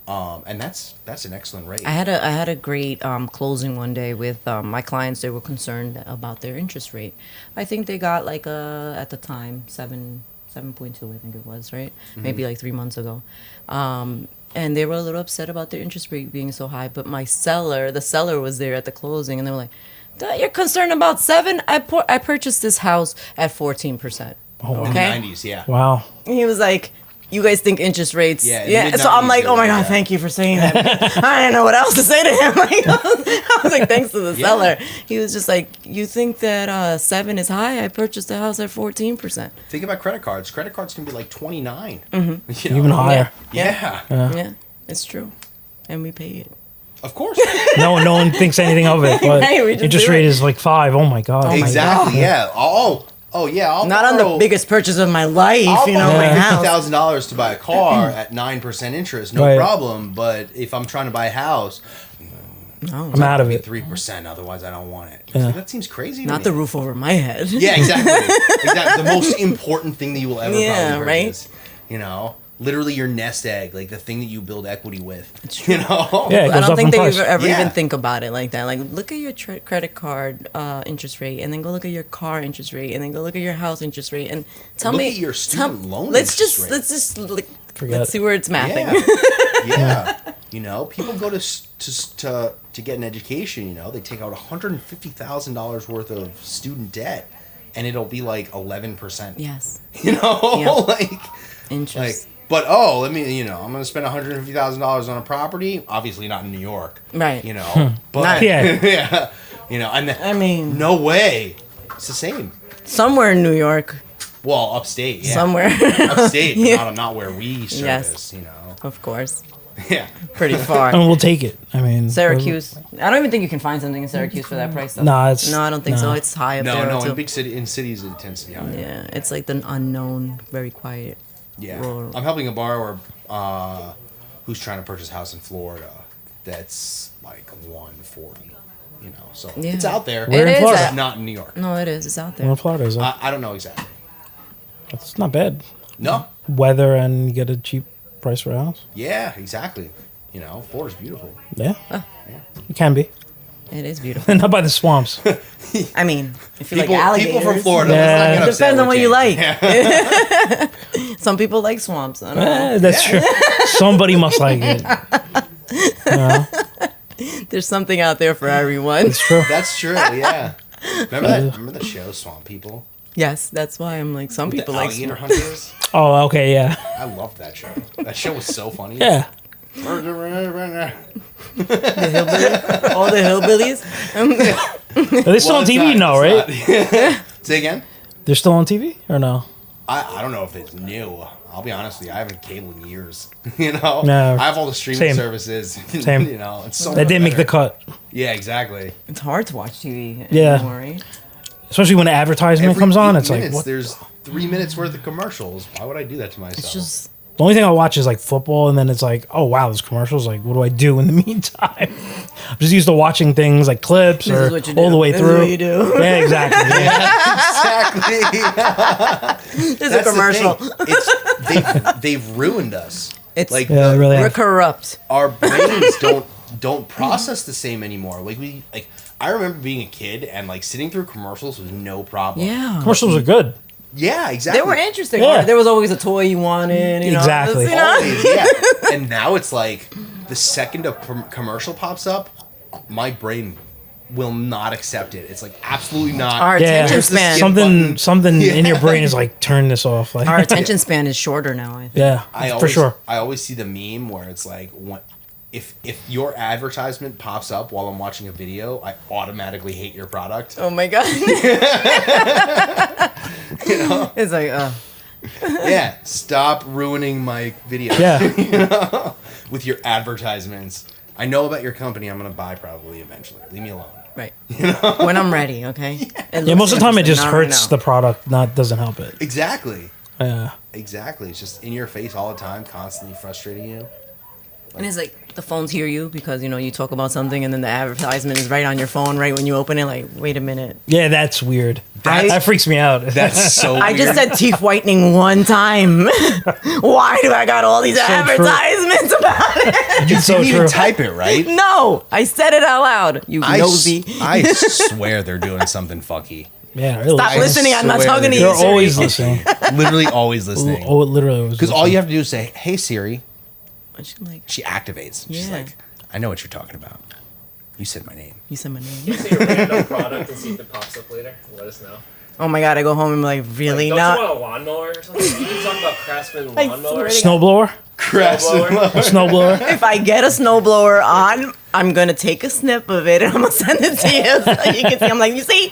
[SPEAKER 2] and that's an excellent rate.
[SPEAKER 1] I had a great closing one day with my clients. They were concerned about their interest rate. I think they got like at the time 7.2, I think it was, right? Maybe like 3 months ago. And they were a little upset about their interest rate being so high. But the seller was there at the closing, and they were like, "You're concerned about 7? I purchased this house at 14%."
[SPEAKER 3] Oh,
[SPEAKER 2] in
[SPEAKER 1] Okay.
[SPEAKER 2] the 90s, yeah.
[SPEAKER 3] wow.
[SPEAKER 1] And he was like, "You guys think interest rates?"
[SPEAKER 2] Yeah, in
[SPEAKER 1] Yeah.
[SPEAKER 2] the
[SPEAKER 1] So I'm
[SPEAKER 2] mid-90s
[SPEAKER 1] like,
[SPEAKER 2] they
[SPEAKER 1] "Oh my
[SPEAKER 2] were,
[SPEAKER 1] god,
[SPEAKER 2] yeah.
[SPEAKER 1] thank you for saying that." I didn't know what else to say to him. Like, I was like, "Thanks to the
[SPEAKER 2] Yeah.
[SPEAKER 1] seller." He was just like, "You think that 7 is high? I purchased the house at 14%."
[SPEAKER 2] Think about credit cards. Credit cards can be like 29.
[SPEAKER 1] Mm-hmm.
[SPEAKER 2] You know?
[SPEAKER 3] Even higher.
[SPEAKER 2] Yeah.
[SPEAKER 1] Yeah, it's true, and we pay it.
[SPEAKER 2] Of course.
[SPEAKER 3] No one thinks anything of it. But
[SPEAKER 1] Right, we just
[SPEAKER 3] interest
[SPEAKER 1] do
[SPEAKER 3] rate
[SPEAKER 1] it.
[SPEAKER 3] is like 5. Oh my god.
[SPEAKER 2] Exactly. Yeah. Oh yeah. I'll
[SPEAKER 1] Not on
[SPEAKER 2] borrow-
[SPEAKER 1] the biggest purchase of my life,
[SPEAKER 2] I'll
[SPEAKER 1] you know,
[SPEAKER 2] borrow
[SPEAKER 1] my house.
[SPEAKER 2] $50,000 to buy a car at 9% interest, no
[SPEAKER 3] Right.
[SPEAKER 2] problem. But if I'm trying to buy a house,
[SPEAKER 1] No,
[SPEAKER 3] I'm out of it.
[SPEAKER 2] 3%. Otherwise, I don't want it.
[SPEAKER 3] Yeah.
[SPEAKER 2] That seems crazy. To
[SPEAKER 1] not
[SPEAKER 2] me.
[SPEAKER 1] the roof over my head.
[SPEAKER 2] Yeah, exactly. Exactly. The most important thing that you will ever
[SPEAKER 1] Yeah,
[SPEAKER 2] probably
[SPEAKER 1] right?
[SPEAKER 2] purchase. You know, literally your nest egg, like the thing that you build equity with. You know.
[SPEAKER 3] Yeah, it
[SPEAKER 1] I
[SPEAKER 3] goes
[SPEAKER 1] don't
[SPEAKER 3] up
[SPEAKER 1] think
[SPEAKER 3] in
[SPEAKER 1] they
[SPEAKER 3] price.
[SPEAKER 1] ever
[SPEAKER 2] Yeah.
[SPEAKER 1] even think about it like that. Like, look at your credit card interest rate, and then go look at your car interest rate, and then go look at your house interest rate, and tell
[SPEAKER 2] Look
[SPEAKER 1] me
[SPEAKER 2] at your student loan
[SPEAKER 1] Let's
[SPEAKER 2] interest
[SPEAKER 1] just
[SPEAKER 2] rate.
[SPEAKER 3] Forget
[SPEAKER 1] let's
[SPEAKER 3] it.
[SPEAKER 1] see where it's mapping.
[SPEAKER 2] Yeah. Yeah. You know, people go to get an education. You know, they take out $150,000 worth of student debt, and it'll be like 11%.
[SPEAKER 1] Yes,
[SPEAKER 2] You know,
[SPEAKER 1] Yeah.
[SPEAKER 2] like.
[SPEAKER 1] interest.
[SPEAKER 2] But I'm going to spend $150,000 on a property. Obviously not in New York,
[SPEAKER 1] Right.
[SPEAKER 2] You know, but
[SPEAKER 1] Not-
[SPEAKER 3] Yeah.
[SPEAKER 2] yeah, you know, and
[SPEAKER 1] I mean,
[SPEAKER 2] no way, it's the same.
[SPEAKER 1] somewhere in New York,
[SPEAKER 2] Well, upstate, yeah,
[SPEAKER 1] somewhere,
[SPEAKER 2] upstate,
[SPEAKER 1] Yeah.
[SPEAKER 2] but not where we service.
[SPEAKER 1] Yes.
[SPEAKER 2] You know,
[SPEAKER 1] of course.
[SPEAKER 2] Yeah.
[SPEAKER 1] pretty far.
[SPEAKER 3] I mean, we'll take it. I mean,
[SPEAKER 1] Syracuse. I don't even think you can find something in Syracuse for that price though.
[SPEAKER 3] Nah, it's-
[SPEAKER 1] no, I don't think so.
[SPEAKER 3] nah.
[SPEAKER 1] It's high up
[SPEAKER 2] No,
[SPEAKER 1] there
[SPEAKER 2] no.
[SPEAKER 1] too.
[SPEAKER 2] In cities, it tends to be higher.
[SPEAKER 1] Yeah, it's like the unknown, very quiet.
[SPEAKER 2] Yeah.
[SPEAKER 1] rural-
[SPEAKER 2] I'm helping a borrower who's trying to purchase a house in Florida. That's like 140. You know, so
[SPEAKER 1] Yeah.
[SPEAKER 2] it's out there.
[SPEAKER 3] Where
[SPEAKER 1] It
[SPEAKER 3] in
[SPEAKER 1] is
[SPEAKER 3] Florida?
[SPEAKER 1] out-
[SPEAKER 2] Not in New York.
[SPEAKER 1] No, it is. It's out
[SPEAKER 3] Where
[SPEAKER 1] there.
[SPEAKER 3] in Florida is that?
[SPEAKER 2] I don't know exactly.
[SPEAKER 3] It's not bad.
[SPEAKER 2] No.
[SPEAKER 3] Weather and you get a cheap price for a house.
[SPEAKER 2] Yeah, exactly. You know, Florida's beautiful.
[SPEAKER 3] Yeah, it can be.
[SPEAKER 1] It is beautiful.
[SPEAKER 3] Not by the swamps.
[SPEAKER 1] I mean, if you
[SPEAKER 2] People,
[SPEAKER 1] like alligators,
[SPEAKER 2] people from Florida.
[SPEAKER 3] Yeah.
[SPEAKER 2] let's not get upset
[SPEAKER 1] depends on
[SPEAKER 2] with
[SPEAKER 1] what you
[SPEAKER 2] James.
[SPEAKER 1] like. Some people like swamps. I don't know.
[SPEAKER 3] That's true. Somebody must like it.
[SPEAKER 1] There's something out there for everyone.
[SPEAKER 3] It's true.
[SPEAKER 2] That's true. Yeah. Remember that? Remember the show Swamp People?
[SPEAKER 1] Yes, that's why I'm like some people
[SPEAKER 2] the
[SPEAKER 1] like
[SPEAKER 2] alligator
[SPEAKER 1] swamps.
[SPEAKER 2] hunters.
[SPEAKER 3] Oh, okay, yeah,
[SPEAKER 2] I loved that show. That show was so funny.
[SPEAKER 3] yeah.
[SPEAKER 1] All the hillbillies.
[SPEAKER 3] Are they still on TV? No, right?
[SPEAKER 2] Say again.
[SPEAKER 3] They're still on TV or no?
[SPEAKER 2] I don't know if it's new. I'll be honest with you. I haven't cable in years. You know.
[SPEAKER 3] No.
[SPEAKER 2] I have all the streaming
[SPEAKER 3] Same.
[SPEAKER 2] services.
[SPEAKER 3] Same.
[SPEAKER 2] You know. It's so.
[SPEAKER 3] That didn't make the
[SPEAKER 2] better.
[SPEAKER 3] cut.
[SPEAKER 2] Yeah. Exactly.
[SPEAKER 1] It's hard to watch TV
[SPEAKER 3] Yeah.
[SPEAKER 1] anymore, right?
[SPEAKER 3] Especially when the advertisement
[SPEAKER 2] Every
[SPEAKER 3] comes on,
[SPEAKER 2] 8
[SPEAKER 3] it's like
[SPEAKER 2] minutes,
[SPEAKER 3] what?
[SPEAKER 2] there's 3 minutes worth of commercials. Why would I do that to myself?
[SPEAKER 1] It's just
[SPEAKER 3] The only thing I watch is like football, and then it's like, oh wow, there's commercials. Like, what do I do in the meantime? I'm just used to watching things like clips
[SPEAKER 1] This
[SPEAKER 3] or
[SPEAKER 1] is what you
[SPEAKER 3] all
[SPEAKER 1] do.
[SPEAKER 3] the way
[SPEAKER 1] This is
[SPEAKER 3] through.
[SPEAKER 1] what you do.
[SPEAKER 3] Yeah, exactly. Yeah.
[SPEAKER 2] Exactly.
[SPEAKER 1] it's a
[SPEAKER 2] That's the
[SPEAKER 1] commercial.
[SPEAKER 2] thing. They've ruined us.
[SPEAKER 1] It's
[SPEAKER 2] Like
[SPEAKER 3] Yeah,
[SPEAKER 2] the-
[SPEAKER 3] really.
[SPEAKER 1] we're
[SPEAKER 3] have.
[SPEAKER 1] corrupt.
[SPEAKER 2] our brains don't process the same anymore. Like I remember being a kid and like sitting through commercials was no problem.
[SPEAKER 1] Yeah.
[SPEAKER 3] Commercials are good.
[SPEAKER 2] Yeah, exactly.
[SPEAKER 1] They were interesting.
[SPEAKER 3] Yeah.
[SPEAKER 1] There was always a toy you wanted. You know,
[SPEAKER 3] Exactly.
[SPEAKER 1] you know?
[SPEAKER 2] Always, yeah. And now it's like the second a commercial pops up, my brain will not accept it. It's like absolutely not.
[SPEAKER 1] Our
[SPEAKER 3] Yeah,
[SPEAKER 1] attention span.
[SPEAKER 3] something in your brain is like, turn this off. Like,
[SPEAKER 1] Our attention span is shorter now. I think.
[SPEAKER 3] yeah, for sure.
[SPEAKER 2] I always see the meme where it's like if your advertisement pops up while I'm watching a video, I automatically hate your product.
[SPEAKER 1] Oh my god. It's like,
[SPEAKER 2] Yeah, stop ruining my video.
[SPEAKER 3] Yeah,
[SPEAKER 2] With your advertisements. I know about your company. I'm gonna buy probably eventually. Leave me alone.
[SPEAKER 1] right. When I'm ready, okay.
[SPEAKER 3] yeah. Most of the time, it just
[SPEAKER 1] Not right
[SPEAKER 3] hurts
[SPEAKER 1] now.
[SPEAKER 3] the product, not doesn't help it.
[SPEAKER 2] Exactly.
[SPEAKER 3] Yeah,
[SPEAKER 2] Exactly. It's just in your face all the time, constantly frustrating you.
[SPEAKER 1] And it's like the phones hear you because you talk about something and then the advertisement is right on your phone right when you open it. Like, wait a minute.
[SPEAKER 3] yeah, that's weird.
[SPEAKER 1] I-
[SPEAKER 3] That freaks me out.
[SPEAKER 2] That's so
[SPEAKER 1] I just said teeth whitening one time. Why do I got all these
[SPEAKER 3] So true.
[SPEAKER 1] advertisements about it?
[SPEAKER 2] you
[SPEAKER 3] so
[SPEAKER 2] didn't even
[SPEAKER 3] true.
[SPEAKER 2] type it, right?
[SPEAKER 1] No, I said it out loud. You nosy.
[SPEAKER 2] I swear they're doing something funky.
[SPEAKER 3] Yeah, really.
[SPEAKER 1] Stop listening. I'm not
[SPEAKER 2] swear
[SPEAKER 1] talking to
[SPEAKER 2] they're
[SPEAKER 1] you.
[SPEAKER 3] They're always
[SPEAKER 1] Siri.
[SPEAKER 3] listening.
[SPEAKER 2] Literally always listening.
[SPEAKER 3] Oh, it literally was.
[SPEAKER 2] Because all you have to do is say, "Hey Siri."
[SPEAKER 1] She's like,
[SPEAKER 2] She activates. She's
[SPEAKER 1] Yeah.
[SPEAKER 2] like, "I know what you're talking about. You said my name."
[SPEAKER 1] you said my name.
[SPEAKER 4] Say a random product and see if it pops up later. Let us know.
[SPEAKER 1] Oh my god, I go home and I'm like, really
[SPEAKER 4] Don't
[SPEAKER 1] not.
[SPEAKER 4] you want a lawnmower or something? You can talk about Craftsman
[SPEAKER 1] I
[SPEAKER 4] lawnmower.
[SPEAKER 1] swear to
[SPEAKER 3] Snowblower.
[SPEAKER 4] Snowblower.
[SPEAKER 3] Snowblower.
[SPEAKER 1] If I get a snowblower on, I'm gonna take a snip of it and I'm gonna send it to you so you can see. I'm like, you see?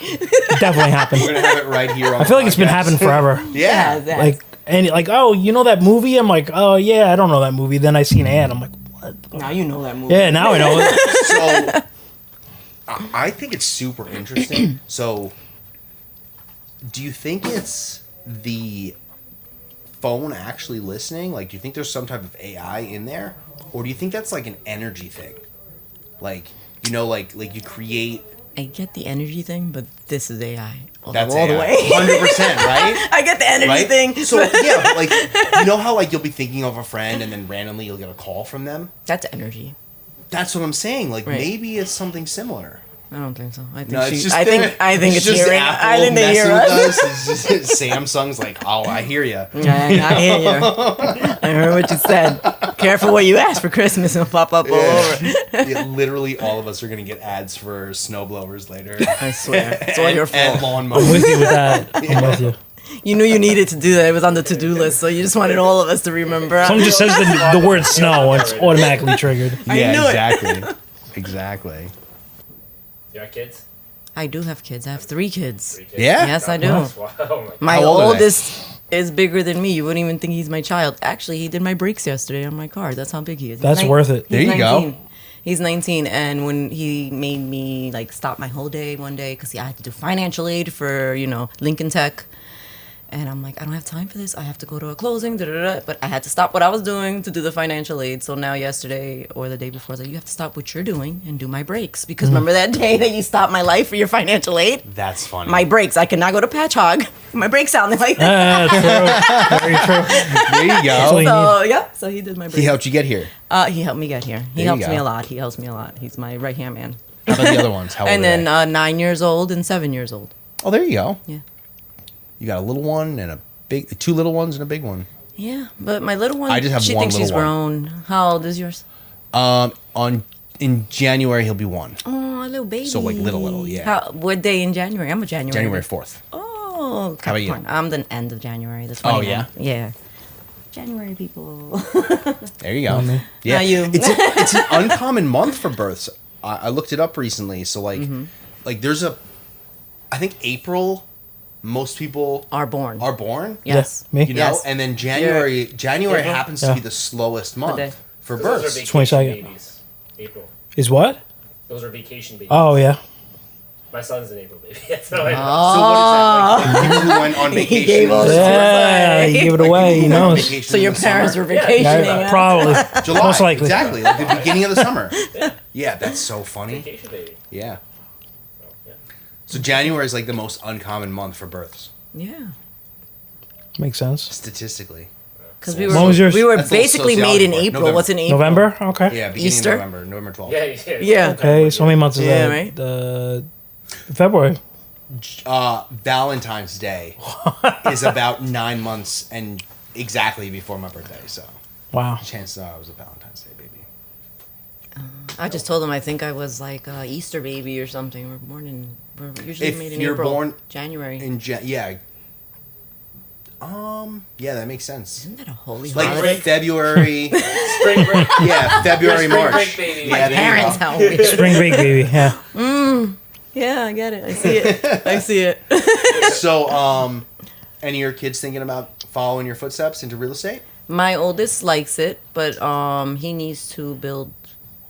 [SPEAKER 3] Definitely happened.
[SPEAKER 2] We're gonna have it right here. On
[SPEAKER 3] I feel like it's been happening forever.
[SPEAKER 2] Yeah.
[SPEAKER 1] Yeah.
[SPEAKER 3] Like, and like, oh, you know that movie? I'm like, oh yeah, I don't know that movie. Then I see an ad. I'm like, what?
[SPEAKER 1] Now you know that movie.
[SPEAKER 3] Yeah, now I know it.
[SPEAKER 2] So I think it's super interesting. So do you think it's the phone actually listening? Like, do you think there's some type of AI in there? Or do you think that's like an energy thing? Like, like you create...
[SPEAKER 1] I get the energy thing, but this is AI.
[SPEAKER 2] That's
[SPEAKER 1] all the
[SPEAKER 2] AI.
[SPEAKER 1] way.
[SPEAKER 2] 100%, right?
[SPEAKER 1] I get the energy
[SPEAKER 2] Right?
[SPEAKER 1] thing.
[SPEAKER 2] So, yeah, but like, you know how like you'll be thinking of a friend and then randomly you'll get a call from them?
[SPEAKER 1] That's energy.
[SPEAKER 2] That's what I'm saying. Like,
[SPEAKER 1] Right.
[SPEAKER 2] maybe it's something similar.
[SPEAKER 1] I don't think so. I think
[SPEAKER 2] No, it's just
[SPEAKER 1] I think it's
[SPEAKER 2] just
[SPEAKER 1] hearing.
[SPEAKER 2] Apple
[SPEAKER 1] I think they hear
[SPEAKER 2] messing with
[SPEAKER 1] us.
[SPEAKER 2] us. It's just, Samsung's like, oh, I hear you.
[SPEAKER 1] Yeah, I hear you. I heard what you said. Careful what you ask for Christmas, it'll pop up all over.
[SPEAKER 2] Yeah, literally, all of us are gonna get ads for snowblowers later.
[SPEAKER 1] I swear, it's all your
[SPEAKER 2] And
[SPEAKER 1] fault.
[SPEAKER 3] I'm
[SPEAKER 2] lawnmowers.
[SPEAKER 3] with you with that. I'm with you.
[SPEAKER 1] You knew you needed to do that. It was on the to-do list, so you just wanted all of us to remember.
[SPEAKER 3] Someone just says the word snow, and it's automatically triggered.
[SPEAKER 1] I
[SPEAKER 2] Yeah,
[SPEAKER 1] knew it.
[SPEAKER 2] exactly. Exactly.
[SPEAKER 4] You got kids?
[SPEAKER 1] I do have kids. I have 3 kids.
[SPEAKER 4] 3 kids?
[SPEAKER 2] Yeah?
[SPEAKER 1] Yes, I do.
[SPEAKER 4] Wow. Oh my
[SPEAKER 1] My
[SPEAKER 2] How old are they?
[SPEAKER 1] oldest is bigger than me. You wouldn't even think he's my child. Actually, he did my brakes yesterday on my car. That's how big he is.
[SPEAKER 3] That's worth it.
[SPEAKER 2] There you go.
[SPEAKER 1] He's 19, and when he made me like stop my whole day one day because I had to do financial aid for Lincoln Tech. And I'm like, I don't have time for this. I have to go to a closing, but I had to stop what I was doing to do the financial aid. So now yesterday or the day before, I was like, you have to stop what you're doing and do my breaks. Because remember that day that you stopped my life for your financial aid?
[SPEAKER 2] That's funny.
[SPEAKER 1] My breaks. I cannot go to Patch Hog. My breaks sounded like
[SPEAKER 3] True. Very true.
[SPEAKER 2] There you go.
[SPEAKER 1] So, yeah. So he did my breaks.
[SPEAKER 2] He helped you get here.
[SPEAKER 1] He helped me get here. He
[SPEAKER 2] There you
[SPEAKER 1] helps
[SPEAKER 2] go.
[SPEAKER 1] me a lot. He helps me a lot. He's my right-hand man.
[SPEAKER 2] How about the other ones? How old
[SPEAKER 1] And
[SPEAKER 2] are they?
[SPEAKER 1] then 9 years old and 7 years old.
[SPEAKER 2] Oh, there you go.
[SPEAKER 1] Yeah.
[SPEAKER 2] You got a little one and two little ones and a big one.
[SPEAKER 1] Yeah, but my little one,
[SPEAKER 2] I just have
[SPEAKER 1] she
[SPEAKER 2] one
[SPEAKER 1] thinks she's
[SPEAKER 2] little one.
[SPEAKER 1] grown. How old is yours?
[SPEAKER 2] In January he'll be 1.
[SPEAKER 1] Oh, a little baby.
[SPEAKER 2] So like little, yeah.
[SPEAKER 1] What day in January? I'm a January.
[SPEAKER 2] January 4th.
[SPEAKER 1] Oh,
[SPEAKER 2] How about you?
[SPEAKER 1] Capricorn. I'm the end of January. The
[SPEAKER 2] Oh,
[SPEAKER 1] 21st.
[SPEAKER 2] yeah?
[SPEAKER 1] Yeah. January people.
[SPEAKER 2] There you go. Yeah,
[SPEAKER 1] Now you.
[SPEAKER 2] it's an uncommon month for births. I looked it up recently. So like there's I think April. Most people
[SPEAKER 1] Are born.
[SPEAKER 2] Are born.
[SPEAKER 1] Yes.
[SPEAKER 3] Yeah, me.
[SPEAKER 2] You know,
[SPEAKER 1] Yes.
[SPEAKER 2] and then January
[SPEAKER 1] April?
[SPEAKER 2] happens to
[SPEAKER 3] Yeah.
[SPEAKER 2] be the slowest month
[SPEAKER 1] day?
[SPEAKER 2] for
[SPEAKER 4] Those are
[SPEAKER 2] births.
[SPEAKER 4] vacation
[SPEAKER 3] 22nd.
[SPEAKER 4] babies. April.
[SPEAKER 3] Is what?
[SPEAKER 4] Those are vacation babies.
[SPEAKER 3] Oh yeah.
[SPEAKER 4] My son's an April baby. That's how I know.
[SPEAKER 2] So what is that? Like people who went on
[SPEAKER 1] He
[SPEAKER 2] vacation.
[SPEAKER 1] gave us-
[SPEAKER 3] Yeah, you give it away. You know.
[SPEAKER 1] So your parents were vacationing.
[SPEAKER 3] Yeah,
[SPEAKER 1] huh?
[SPEAKER 3] probably.
[SPEAKER 2] July,
[SPEAKER 3] Most likely.
[SPEAKER 2] exactly, like the beginning of the summer. Yeah, that's so funny.
[SPEAKER 4] Vacation baby.
[SPEAKER 2] Yeah.
[SPEAKER 4] Oh, yeah.
[SPEAKER 2] So January is like the most uncommon month for births,
[SPEAKER 1] Yeah.
[SPEAKER 3] Makes sense.
[SPEAKER 2] statistically.
[SPEAKER 1] Because we
[SPEAKER 3] When
[SPEAKER 1] were
[SPEAKER 3] was yours?
[SPEAKER 1] we were
[SPEAKER 2] That's a little
[SPEAKER 1] basically made in
[SPEAKER 2] sociology work.
[SPEAKER 1] April.
[SPEAKER 2] November.
[SPEAKER 1] What's in April?
[SPEAKER 3] November. Okay.
[SPEAKER 2] Yeah, beginning
[SPEAKER 1] Easter?
[SPEAKER 2] of November 12th.
[SPEAKER 4] Yeah.
[SPEAKER 1] Yeah.
[SPEAKER 3] Okay. So how many months is
[SPEAKER 1] Yeah,
[SPEAKER 3] that?
[SPEAKER 1] right.
[SPEAKER 3] February.
[SPEAKER 2] Valentine's Day is about 9 months and exactly before my birthday. So
[SPEAKER 3] Wow.
[SPEAKER 2] chances are I was a Valentine's Day baby.
[SPEAKER 1] I just told him I think I was like a Easter baby or something. We're usually
[SPEAKER 2] If
[SPEAKER 1] made in
[SPEAKER 2] you're
[SPEAKER 1] April.
[SPEAKER 2] born
[SPEAKER 1] January.
[SPEAKER 2] Yeah. Yeah, that makes sense.
[SPEAKER 1] Isn't that a holy
[SPEAKER 2] Like
[SPEAKER 1] holiday?
[SPEAKER 2] February,
[SPEAKER 4] Spring break.
[SPEAKER 2] yeah, February,
[SPEAKER 4] Spring
[SPEAKER 2] March.
[SPEAKER 4] break baby.
[SPEAKER 2] Yeah, there you
[SPEAKER 1] Parents
[SPEAKER 2] go.
[SPEAKER 1] help me.
[SPEAKER 3] Spring break, baby. Yeah.
[SPEAKER 1] Yeah, I get it. I see it. I see it.
[SPEAKER 2] So, any of your kids thinking about following your footsteps into real estate?
[SPEAKER 1] My oldest likes it, but he needs to build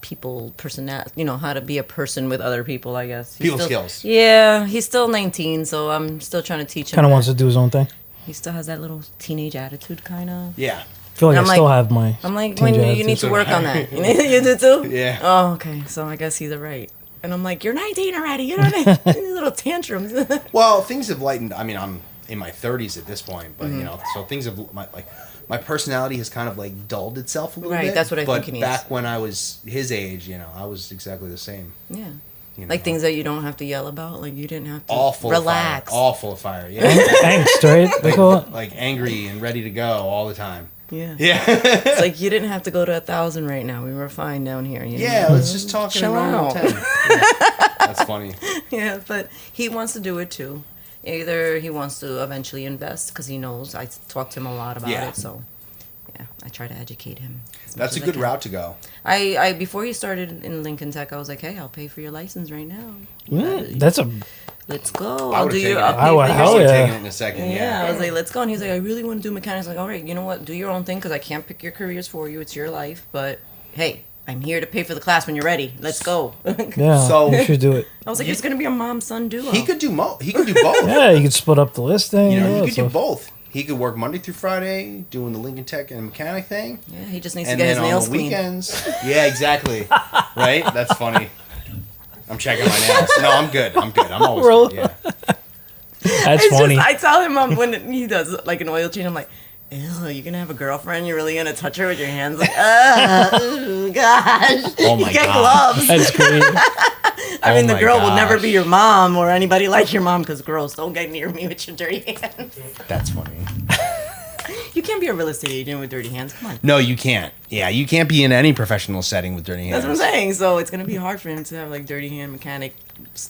[SPEAKER 1] people personality. How to be a person with other people. I guess.
[SPEAKER 2] People skills.
[SPEAKER 1] Yeah, he's still 19, so I'm still trying to teach him.
[SPEAKER 3] Kind of
[SPEAKER 1] that.
[SPEAKER 3] wants to do his own thing.
[SPEAKER 1] He still has that little teenage attitude, kind of.
[SPEAKER 2] Yeah.
[SPEAKER 3] I feel like
[SPEAKER 1] I'm
[SPEAKER 3] I still
[SPEAKER 1] like-
[SPEAKER 3] have my.
[SPEAKER 1] I'm like,
[SPEAKER 3] teenage
[SPEAKER 1] when you
[SPEAKER 3] attitude.
[SPEAKER 1] need to work on that. You do too?
[SPEAKER 2] Yeah.
[SPEAKER 1] Oh, okay. So I guess he's right. And I'm like, you're 19 already. You don't have these little tantrums.
[SPEAKER 2] Well, things have lightened. I mean, I'm in my 30s at this point, but so things have my personality has kind of like dulled itself a little
[SPEAKER 1] Right,
[SPEAKER 2] bit.
[SPEAKER 1] that's what I
[SPEAKER 2] but
[SPEAKER 1] think it needs.
[SPEAKER 2] back when I was his age, I was exactly the same.
[SPEAKER 1] Yeah.
[SPEAKER 2] You know,
[SPEAKER 1] Like things that you don't have to yell about. Like you didn't have to
[SPEAKER 2] all full
[SPEAKER 1] relax.
[SPEAKER 2] of fire, all full of fire. Yeah,
[SPEAKER 3] Angst, right? They call it.
[SPEAKER 2] like angry and ready to go all the time.
[SPEAKER 1] Yeah.
[SPEAKER 2] Yeah.
[SPEAKER 1] It's like you didn't have to go to 1,000 right now. We were fine down here.
[SPEAKER 2] Yeah, let's just talk in a
[SPEAKER 1] Chill
[SPEAKER 2] normal
[SPEAKER 1] out.
[SPEAKER 2] 10. Yeah. That's funny.
[SPEAKER 1] Yeah, but he wants to do it too. Either he wants to eventually invest because he knows I talked to him a lot about
[SPEAKER 2] Yeah.
[SPEAKER 1] it. So, yeah, I try to educate him. as
[SPEAKER 2] That's a
[SPEAKER 1] much as I
[SPEAKER 2] good
[SPEAKER 1] can.
[SPEAKER 2] route to go.
[SPEAKER 1] I before he started in Lincoln Tech, I was like, hey, I'll pay for your license right now.
[SPEAKER 3] That's a.
[SPEAKER 1] Let's go.
[SPEAKER 2] I
[SPEAKER 1] I'll
[SPEAKER 2] would've
[SPEAKER 1] do you.
[SPEAKER 2] taken
[SPEAKER 1] I'll
[SPEAKER 2] it.
[SPEAKER 1] pay
[SPEAKER 3] I would-
[SPEAKER 1] for
[SPEAKER 3] hell
[SPEAKER 1] your
[SPEAKER 2] I'll
[SPEAKER 3] yeah.
[SPEAKER 2] take it in a second.
[SPEAKER 1] Yeah, I
[SPEAKER 2] Yeah.
[SPEAKER 1] was like, let's go. And he's like, I really want to do mechanics. I'm like, all right, you know what? Do your own thing because I can't pick your careers for you. It's your life. But hey, I'm here to pay for the class when you're ready. Let's go.
[SPEAKER 3] Yeah.
[SPEAKER 2] So-
[SPEAKER 3] you should do it.
[SPEAKER 1] I was like, it's gonna be a mom-son duo.
[SPEAKER 2] He could do He could do both.
[SPEAKER 3] Yeah, you could split up the listing.
[SPEAKER 2] You know,
[SPEAKER 3] all
[SPEAKER 2] he
[SPEAKER 3] that
[SPEAKER 2] could do
[SPEAKER 3] stuff.
[SPEAKER 2] both. He could work Monday through Friday doing the Lincoln Tech and mechanic thing,
[SPEAKER 1] Yeah, he just needs to
[SPEAKER 2] and
[SPEAKER 1] get his
[SPEAKER 2] then on
[SPEAKER 1] nails
[SPEAKER 2] the
[SPEAKER 1] cleaned.
[SPEAKER 2] weekends. Yeah, exactly. Right? That's funny. I'm checking my nails. No, I'm good. I'm always
[SPEAKER 3] Really?
[SPEAKER 2] good. Yeah.
[SPEAKER 3] That's
[SPEAKER 1] It's
[SPEAKER 3] funny.
[SPEAKER 1] Just, I tell him when he does like an oil change, I'm like, ew, you're gonna have a girlfriend? You're really gonna touch her with your hands? Like, oh, gosh.
[SPEAKER 2] Oh my
[SPEAKER 1] you get
[SPEAKER 2] God.
[SPEAKER 1] gloves.
[SPEAKER 3] That's great.
[SPEAKER 1] I mean,
[SPEAKER 2] Oh
[SPEAKER 1] the
[SPEAKER 2] my
[SPEAKER 1] girl will never
[SPEAKER 2] gosh.
[SPEAKER 1] be your mom or anybody like your mom because gross. Don't get near me with your dirty hands.
[SPEAKER 2] That's funny.
[SPEAKER 1] You can't be a real estate agent with dirty hands. Come on.
[SPEAKER 2] No, you can't. Yeah, you can't be in any professional setting with dirty hands.
[SPEAKER 1] That's what I'm saying. So it's gonna be hard for him to have like dirty hand mechanic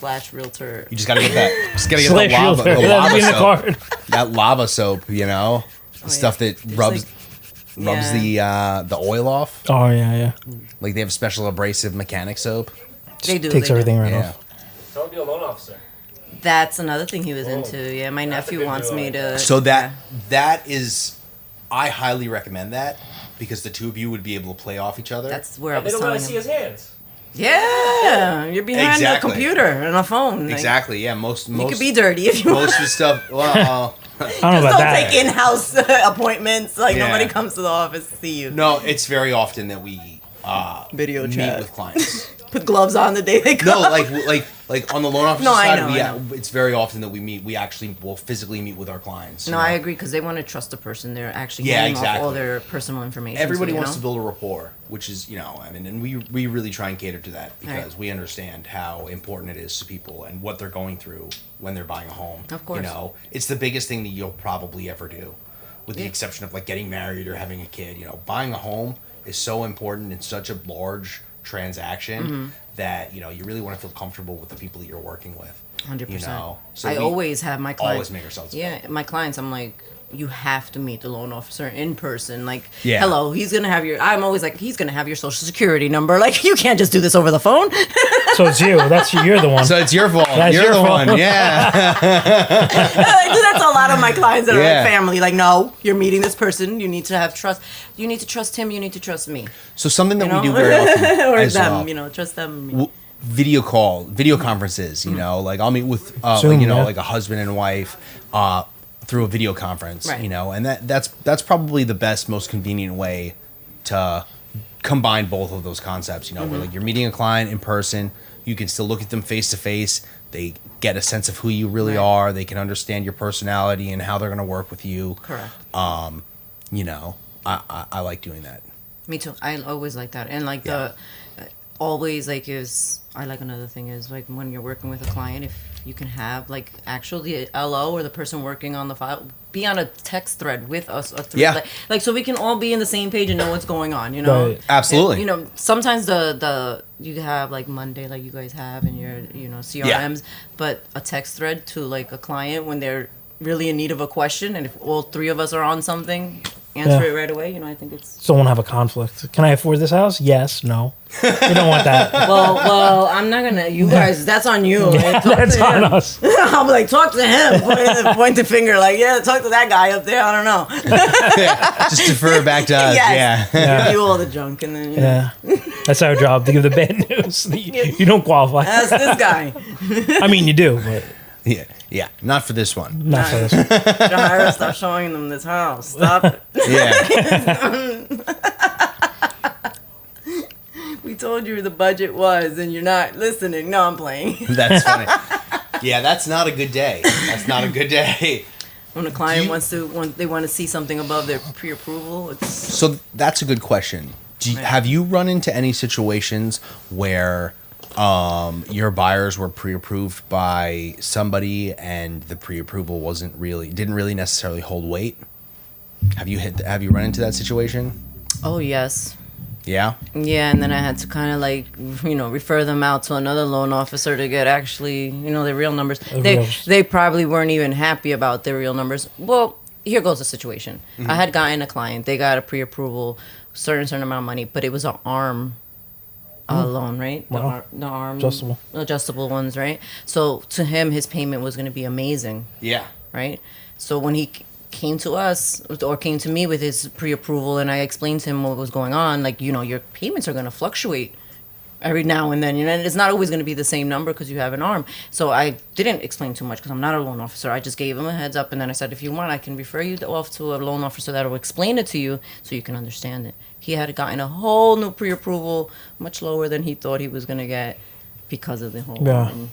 [SPEAKER 1] / realtor.
[SPEAKER 2] You just gotta get that. Just gotta get
[SPEAKER 3] Slash
[SPEAKER 2] the lava,
[SPEAKER 3] realtor.
[SPEAKER 2] the
[SPEAKER 3] That'd
[SPEAKER 2] lava
[SPEAKER 3] be in the
[SPEAKER 2] soap.
[SPEAKER 3] card.
[SPEAKER 2] That lava soap, the stuff
[SPEAKER 1] yeah.
[SPEAKER 2] that
[SPEAKER 1] It's
[SPEAKER 2] rubs
[SPEAKER 1] like-
[SPEAKER 2] the oil off.
[SPEAKER 3] Oh yeah.
[SPEAKER 2] Like they have special abrasive mechanic soap.
[SPEAKER 1] They do.
[SPEAKER 3] Takes
[SPEAKER 1] they do.
[SPEAKER 3] everything right
[SPEAKER 2] Yeah.
[SPEAKER 3] off.
[SPEAKER 4] Don't be a loan officer.
[SPEAKER 1] That's another thing he was into. Yeah, my nephew
[SPEAKER 4] good
[SPEAKER 1] wants me
[SPEAKER 4] duo.
[SPEAKER 1] to.
[SPEAKER 2] So
[SPEAKER 1] yeah.
[SPEAKER 2] that is, I highly recommend that because the two of you would be able to play off each other.
[SPEAKER 1] That's where I
[SPEAKER 4] And they
[SPEAKER 1] was
[SPEAKER 4] don't really
[SPEAKER 1] telling
[SPEAKER 4] see
[SPEAKER 1] him.
[SPEAKER 4] his hands.
[SPEAKER 1] Yeah, you're behind
[SPEAKER 2] Exactly.
[SPEAKER 1] the computer and a phone. Like,
[SPEAKER 2] exactly. Yeah, most
[SPEAKER 1] You could be dirty if you want.
[SPEAKER 2] most of the stuff. Well,
[SPEAKER 3] I don't know
[SPEAKER 1] Just
[SPEAKER 3] about
[SPEAKER 1] don't
[SPEAKER 3] that.
[SPEAKER 1] take in-house appointments. Like
[SPEAKER 2] Yeah.
[SPEAKER 1] nobody comes to the office to see you.
[SPEAKER 2] no, it's very often that we
[SPEAKER 1] Video
[SPEAKER 2] meet
[SPEAKER 1] chat.
[SPEAKER 2] with clients.
[SPEAKER 1] Put gloves on the day they come.
[SPEAKER 2] No, like on the loan officer
[SPEAKER 1] No, I
[SPEAKER 2] side,
[SPEAKER 1] know.
[SPEAKER 2] it's very often that we actually will physically meet with our clients.
[SPEAKER 1] No,
[SPEAKER 2] you know?
[SPEAKER 1] I agree because they want to trust the person. They're actually
[SPEAKER 2] Yeah,
[SPEAKER 1] handing off
[SPEAKER 2] exactly.
[SPEAKER 1] all their personal information.
[SPEAKER 2] Everybody
[SPEAKER 1] you
[SPEAKER 2] wants
[SPEAKER 1] know?
[SPEAKER 2] to build a rapport, which is, I mean, and we really try and cater to that because
[SPEAKER 1] Right.
[SPEAKER 2] we understand how important it is to people and what they're going through when they're buying a home.
[SPEAKER 1] Of course.
[SPEAKER 2] It's the biggest thing that you'll probably ever do, with the
[SPEAKER 1] Yeah.
[SPEAKER 2] exception of like getting married or having a kid. Buying a home is so important and such a large transaction
[SPEAKER 1] Mm-hmm.
[SPEAKER 2] that you really want to feel comfortable with the people that you're working with.
[SPEAKER 1] 100%.
[SPEAKER 2] So
[SPEAKER 1] I
[SPEAKER 2] we
[SPEAKER 1] always have my clients.
[SPEAKER 2] always make ourselves
[SPEAKER 1] Yeah, my clients. I'm like, you have to meet the loan officer in person. Like,
[SPEAKER 2] Yeah.
[SPEAKER 1] hello, he's gonna have your. I'm always like, he's gonna have your social security number. Like, you can't just do this over the phone.
[SPEAKER 3] So it's you. You're the one.
[SPEAKER 2] So it's your fault.
[SPEAKER 3] That's
[SPEAKER 2] You're
[SPEAKER 3] your
[SPEAKER 2] the
[SPEAKER 3] fault.
[SPEAKER 2] one. Yeah.
[SPEAKER 1] That's a lot of my clients that are
[SPEAKER 2] Yeah.
[SPEAKER 1] like family. Like, no, you're meeting this person. You need to have trust. You need to trust him. You need to trust me.
[SPEAKER 2] So something that
[SPEAKER 1] You know?
[SPEAKER 2] we do very often
[SPEAKER 1] or
[SPEAKER 2] as
[SPEAKER 1] them.
[SPEAKER 2] well.
[SPEAKER 1] Trust them.
[SPEAKER 2] Video conferences. Like I'll meet with
[SPEAKER 3] Zoom, yeah.
[SPEAKER 2] like a husband and wife through a video conference.
[SPEAKER 1] Right.
[SPEAKER 2] And that's probably the best, most convenient way to combine both of those concepts. Where like you're meeting a client in person, you can still look at them face to face. They get a sense of who you really
[SPEAKER 1] Right.
[SPEAKER 2] are. They can understand your personality and how they're going to work with you.
[SPEAKER 1] Correct.
[SPEAKER 2] I like doing that.
[SPEAKER 1] Me too. I always like that. And like the always like is I like another thing is like when you're working with a client, if you can have like actually the LO or the person working on the file be on a text thread with us or through,
[SPEAKER 2] Yeah.
[SPEAKER 1] like so we can all be in the same page and know what's going on, you know.
[SPEAKER 3] Right.
[SPEAKER 2] Absolutely.
[SPEAKER 1] And, sometimes the you have like Monday like you guys have in your CRMs, but a text thread to like a client when they're really in need of a question, and if all three of us are on something, answer
[SPEAKER 3] Yeah.
[SPEAKER 1] it right away. I think it's
[SPEAKER 3] So won't have a conflict. Can I afford this house? Yes. No. You don't want that.
[SPEAKER 1] well. I'm not gonna. You guys, that's on you. Like, talk
[SPEAKER 3] That's
[SPEAKER 1] to
[SPEAKER 3] on
[SPEAKER 1] him.
[SPEAKER 3] us.
[SPEAKER 1] I'll be like, talk to him. Point the finger. Like, yeah, talk to that guy up there. I don't know.
[SPEAKER 2] Just defer it back to us.
[SPEAKER 1] Yes.
[SPEAKER 2] Yeah.
[SPEAKER 1] Give you all the junk, and then
[SPEAKER 3] Yeah. That's our job to give the bad news. You don't qualify.
[SPEAKER 1] that's this guy.
[SPEAKER 3] I mean, you do, but
[SPEAKER 2] Yeah. Not for this one.
[SPEAKER 3] not for this.
[SPEAKER 1] Jahira, stop showing them this house. Stop it.
[SPEAKER 2] Yeah.
[SPEAKER 1] We told you the budget was, and you're not listening. No, I'm playing.
[SPEAKER 2] That's funny. Yeah, that's not a good day. That's not a good day.
[SPEAKER 1] When a client
[SPEAKER 2] Do you-
[SPEAKER 1] they want to see something above their pre-approval, it's
[SPEAKER 2] So that's a good question. Have you run into any situations where your buyers were pre-approved by somebody and the pre-approval didn't really necessarily hold weight? Have you run into that situation?
[SPEAKER 1] oh yes.
[SPEAKER 2] Yeah.
[SPEAKER 1] Yeah, and then I had to kind of like, refer them out to another loan officer to get actually, their real numbers. They probably weren't even happy about their real numbers. Well, here goes the situation. I had gotten a client. They got a pre-approval, certain amount of money, but it was an ARM loan, right?
[SPEAKER 3] Wow.
[SPEAKER 1] The ARM
[SPEAKER 3] Adjustable
[SPEAKER 1] ones, right? So to him, his payment was going to be amazing,
[SPEAKER 2] Yeah.
[SPEAKER 1] right? So when he came to us or came to me with his pre-approval and I explained to him what was going on, like, your payments are going to fluctuate every now and then, and it's not always going to be the same number because you have an arm. So I didn't explain too much because I'm not a loan officer. I just gave him a heads up, and then I said, if you want, I can refer you off to a loan officer that will explain it to you so you can understand it. He had gotten a whole new pre-approval, much lower than he thought he was going to get because of the whole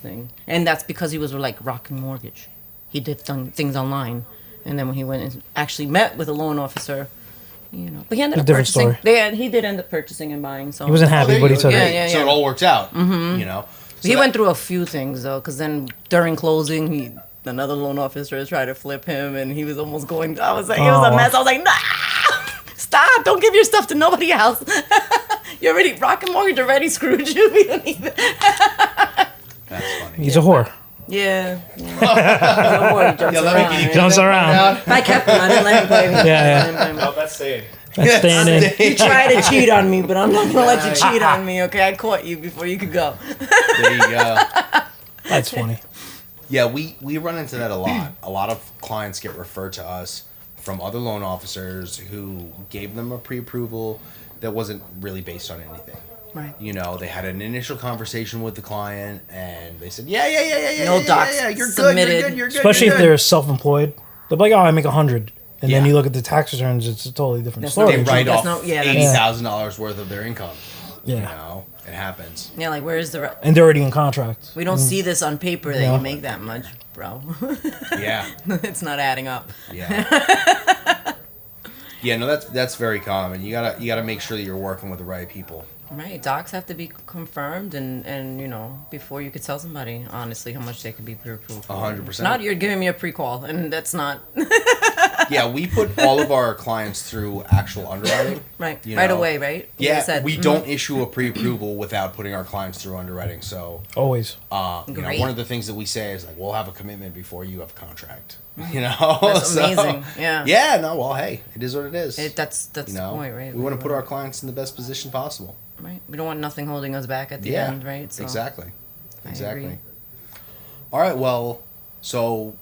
[SPEAKER 1] thing. And that's because he was like rocking mortgage. He did things online. And then when he went and actually met with a loan officer, but he ended up
[SPEAKER 3] different
[SPEAKER 1] purchasing.
[SPEAKER 3] story.
[SPEAKER 1] He did end up purchasing and buying. So
[SPEAKER 3] He wasn't happy, but he took
[SPEAKER 1] Yeah,
[SPEAKER 3] it.
[SPEAKER 1] yeah,
[SPEAKER 2] So
[SPEAKER 1] yeah.
[SPEAKER 2] it all worked out. So
[SPEAKER 1] He went through a few things though, because then during closing, another loan officer tried to flip him, and he was almost going. I was like, it was a
[SPEAKER 3] Oh.
[SPEAKER 1] mess. I was like, nah, stop! Don't give your stuff to nobody else. You're already rocking mortgage already screwed you. We don't need that.
[SPEAKER 2] That's funny.
[SPEAKER 3] He's a whore.
[SPEAKER 1] Yeah. Don't worry, jumps
[SPEAKER 2] let me
[SPEAKER 1] around,
[SPEAKER 2] get you-
[SPEAKER 1] right?
[SPEAKER 3] Jumps around.
[SPEAKER 1] I kept him. I didn't let him play me.
[SPEAKER 3] Yeah.
[SPEAKER 4] No, that's saying.
[SPEAKER 3] That's staying in.
[SPEAKER 1] You tried to cheat on me, but I'm not gonna let you cheat on me. Okay, I caught you before you could go.
[SPEAKER 2] There you go.
[SPEAKER 3] That's funny.
[SPEAKER 2] Yeah, we run into that a lot. A lot of clients get referred to us from other loan officers who gave them a pre-approval that wasn't really based on anything.
[SPEAKER 1] Right.
[SPEAKER 2] You know, they had an initial conversation with the client, and they said, yeah,
[SPEAKER 1] No docs
[SPEAKER 2] you're
[SPEAKER 1] submitted.
[SPEAKER 2] good, you're good.
[SPEAKER 3] Especially
[SPEAKER 2] you're
[SPEAKER 3] if
[SPEAKER 2] good.
[SPEAKER 3] they're self-employed. They're like, oh, I make 100. And then
[SPEAKER 2] Yeah.
[SPEAKER 3] you look at the tax returns, it's a totally different
[SPEAKER 1] That's
[SPEAKER 3] story.
[SPEAKER 2] They write
[SPEAKER 1] That's
[SPEAKER 2] off
[SPEAKER 1] not- yeah, that's-
[SPEAKER 2] $80,000 worth of their income.
[SPEAKER 3] Yeah.
[SPEAKER 2] You know, it happens.
[SPEAKER 1] Yeah, like where's the?
[SPEAKER 3] And they're already in contract.
[SPEAKER 1] We don't see this on paper that
[SPEAKER 3] Yeah.
[SPEAKER 1] you make that much, bro.
[SPEAKER 2] Yeah,
[SPEAKER 1] It's not adding up.
[SPEAKER 2] yeah. Yeah, no, that's very common. You gotta make sure that you're working with the right people.
[SPEAKER 1] Right, docs have to be confirmed, and you know before you could tell somebody honestly how much they could be pre-approved.
[SPEAKER 2] 100%.
[SPEAKER 1] Not you're giving me a pre-call, and that's not
[SPEAKER 2] Yeah, we put all of our clients through actual underwriting.
[SPEAKER 1] right.
[SPEAKER 2] You
[SPEAKER 1] Right
[SPEAKER 2] know?
[SPEAKER 1] away, right? Like I
[SPEAKER 2] Yeah,
[SPEAKER 1] said,
[SPEAKER 2] we don't issue a pre-approval without putting our clients through underwriting. So,
[SPEAKER 3] Always.
[SPEAKER 2] you know,
[SPEAKER 1] Great.
[SPEAKER 2] one of the things that we say is like, we'll have a commitment before you have a contract. You know,
[SPEAKER 1] That's
[SPEAKER 2] So,
[SPEAKER 1] amazing. Yeah.
[SPEAKER 2] Yeah, no, well, hey, it is what it is.
[SPEAKER 1] That's
[SPEAKER 2] you
[SPEAKER 1] the
[SPEAKER 2] know,
[SPEAKER 1] point, right?
[SPEAKER 2] we want to put our clients in the best position possible.
[SPEAKER 1] right. We don't want nothing holding us back at the
[SPEAKER 2] Yeah,
[SPEAKER 1] end, right? So,
[SPEAKER 2] exactly,
[SPEAKER 1] I
[SPEAKER 2] exactly.
[SPEAKER 1] agree.
[SPEAKER 2] All right, well, so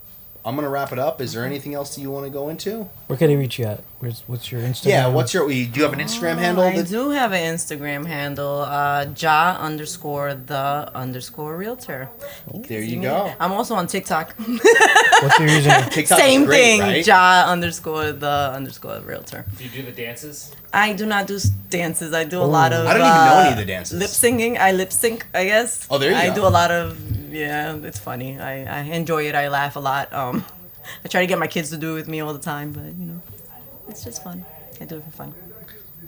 [SPEAKER 2] I'm gonna wrap it up. Is there anything else that you want to go into?
[SPEAKER 3] Where can they reach you at? What's your Instagram?
[SPEAKER 2] Yeah, do you have an Instagram handle?
[SPEAKER 1] I do have an Instagram handle, ja_the_realtor.
[SPEAKER 2] There you go.
[SPEAKER 1] I'm also on TikTok.
[SPEAKER 3] What's your username?
[SPEAKER 2] TikTok's
[SPEAKER 1] Same
[SPEAKER 2] great,
[SPEAKER 1] thing,
[SPEAKER 2] right?
[SPEAKER 1] ja_the_realtor.
[SPEAKER 4] Do you do the dances?
[SPEAKER 1] I do not do dances. I do a lot of.
[SPEAKER 2] I don't even know any of the dances.
[SPEAKER 1] Lip singing. I lip sync, I guess.
[SPEAKER 2] Oh, there you
[SPEAKER 1] I
[SPEAKER 2] go.
[SPEAKER 1] do a lot of. Yeah, it's funny. I enjoy it. I laugh a lot. I try to get my kids to do it with me all the time, but you know, it's just fun. I do it for fun.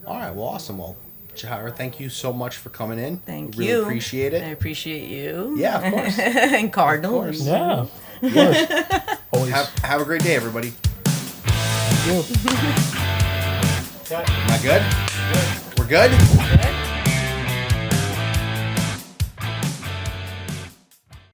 [SPEAKER 2] All right, well, awesome. Well, Jahira, thank you so much for coming in.
[SPEAKER 1] Thank
[SPEAKER 2] We
[SPEAKER 1] you.
[SPEAKER 2] really appreciate
[SPEAKER 1] I
[SPEAKER 2] it.
[SPEAKER 1] appreciate you.
[SPEAKER 2] Yeah, of course.
[SPEAKER 1] And Cardinal.
[SPEAKER 2] course.
[SPEAKER 3] Yeah. Of course. Always.
[SPEAKER 2] Have a great day, everybody.
[SPEAKER 3] Thank you.
[SPEAKER 4] Cut.
[SPEAKER 2] Am I good?
[SPEAKER 4] Good.
[SPEAKER 2] We're good?
[SPEAKER 4] Good.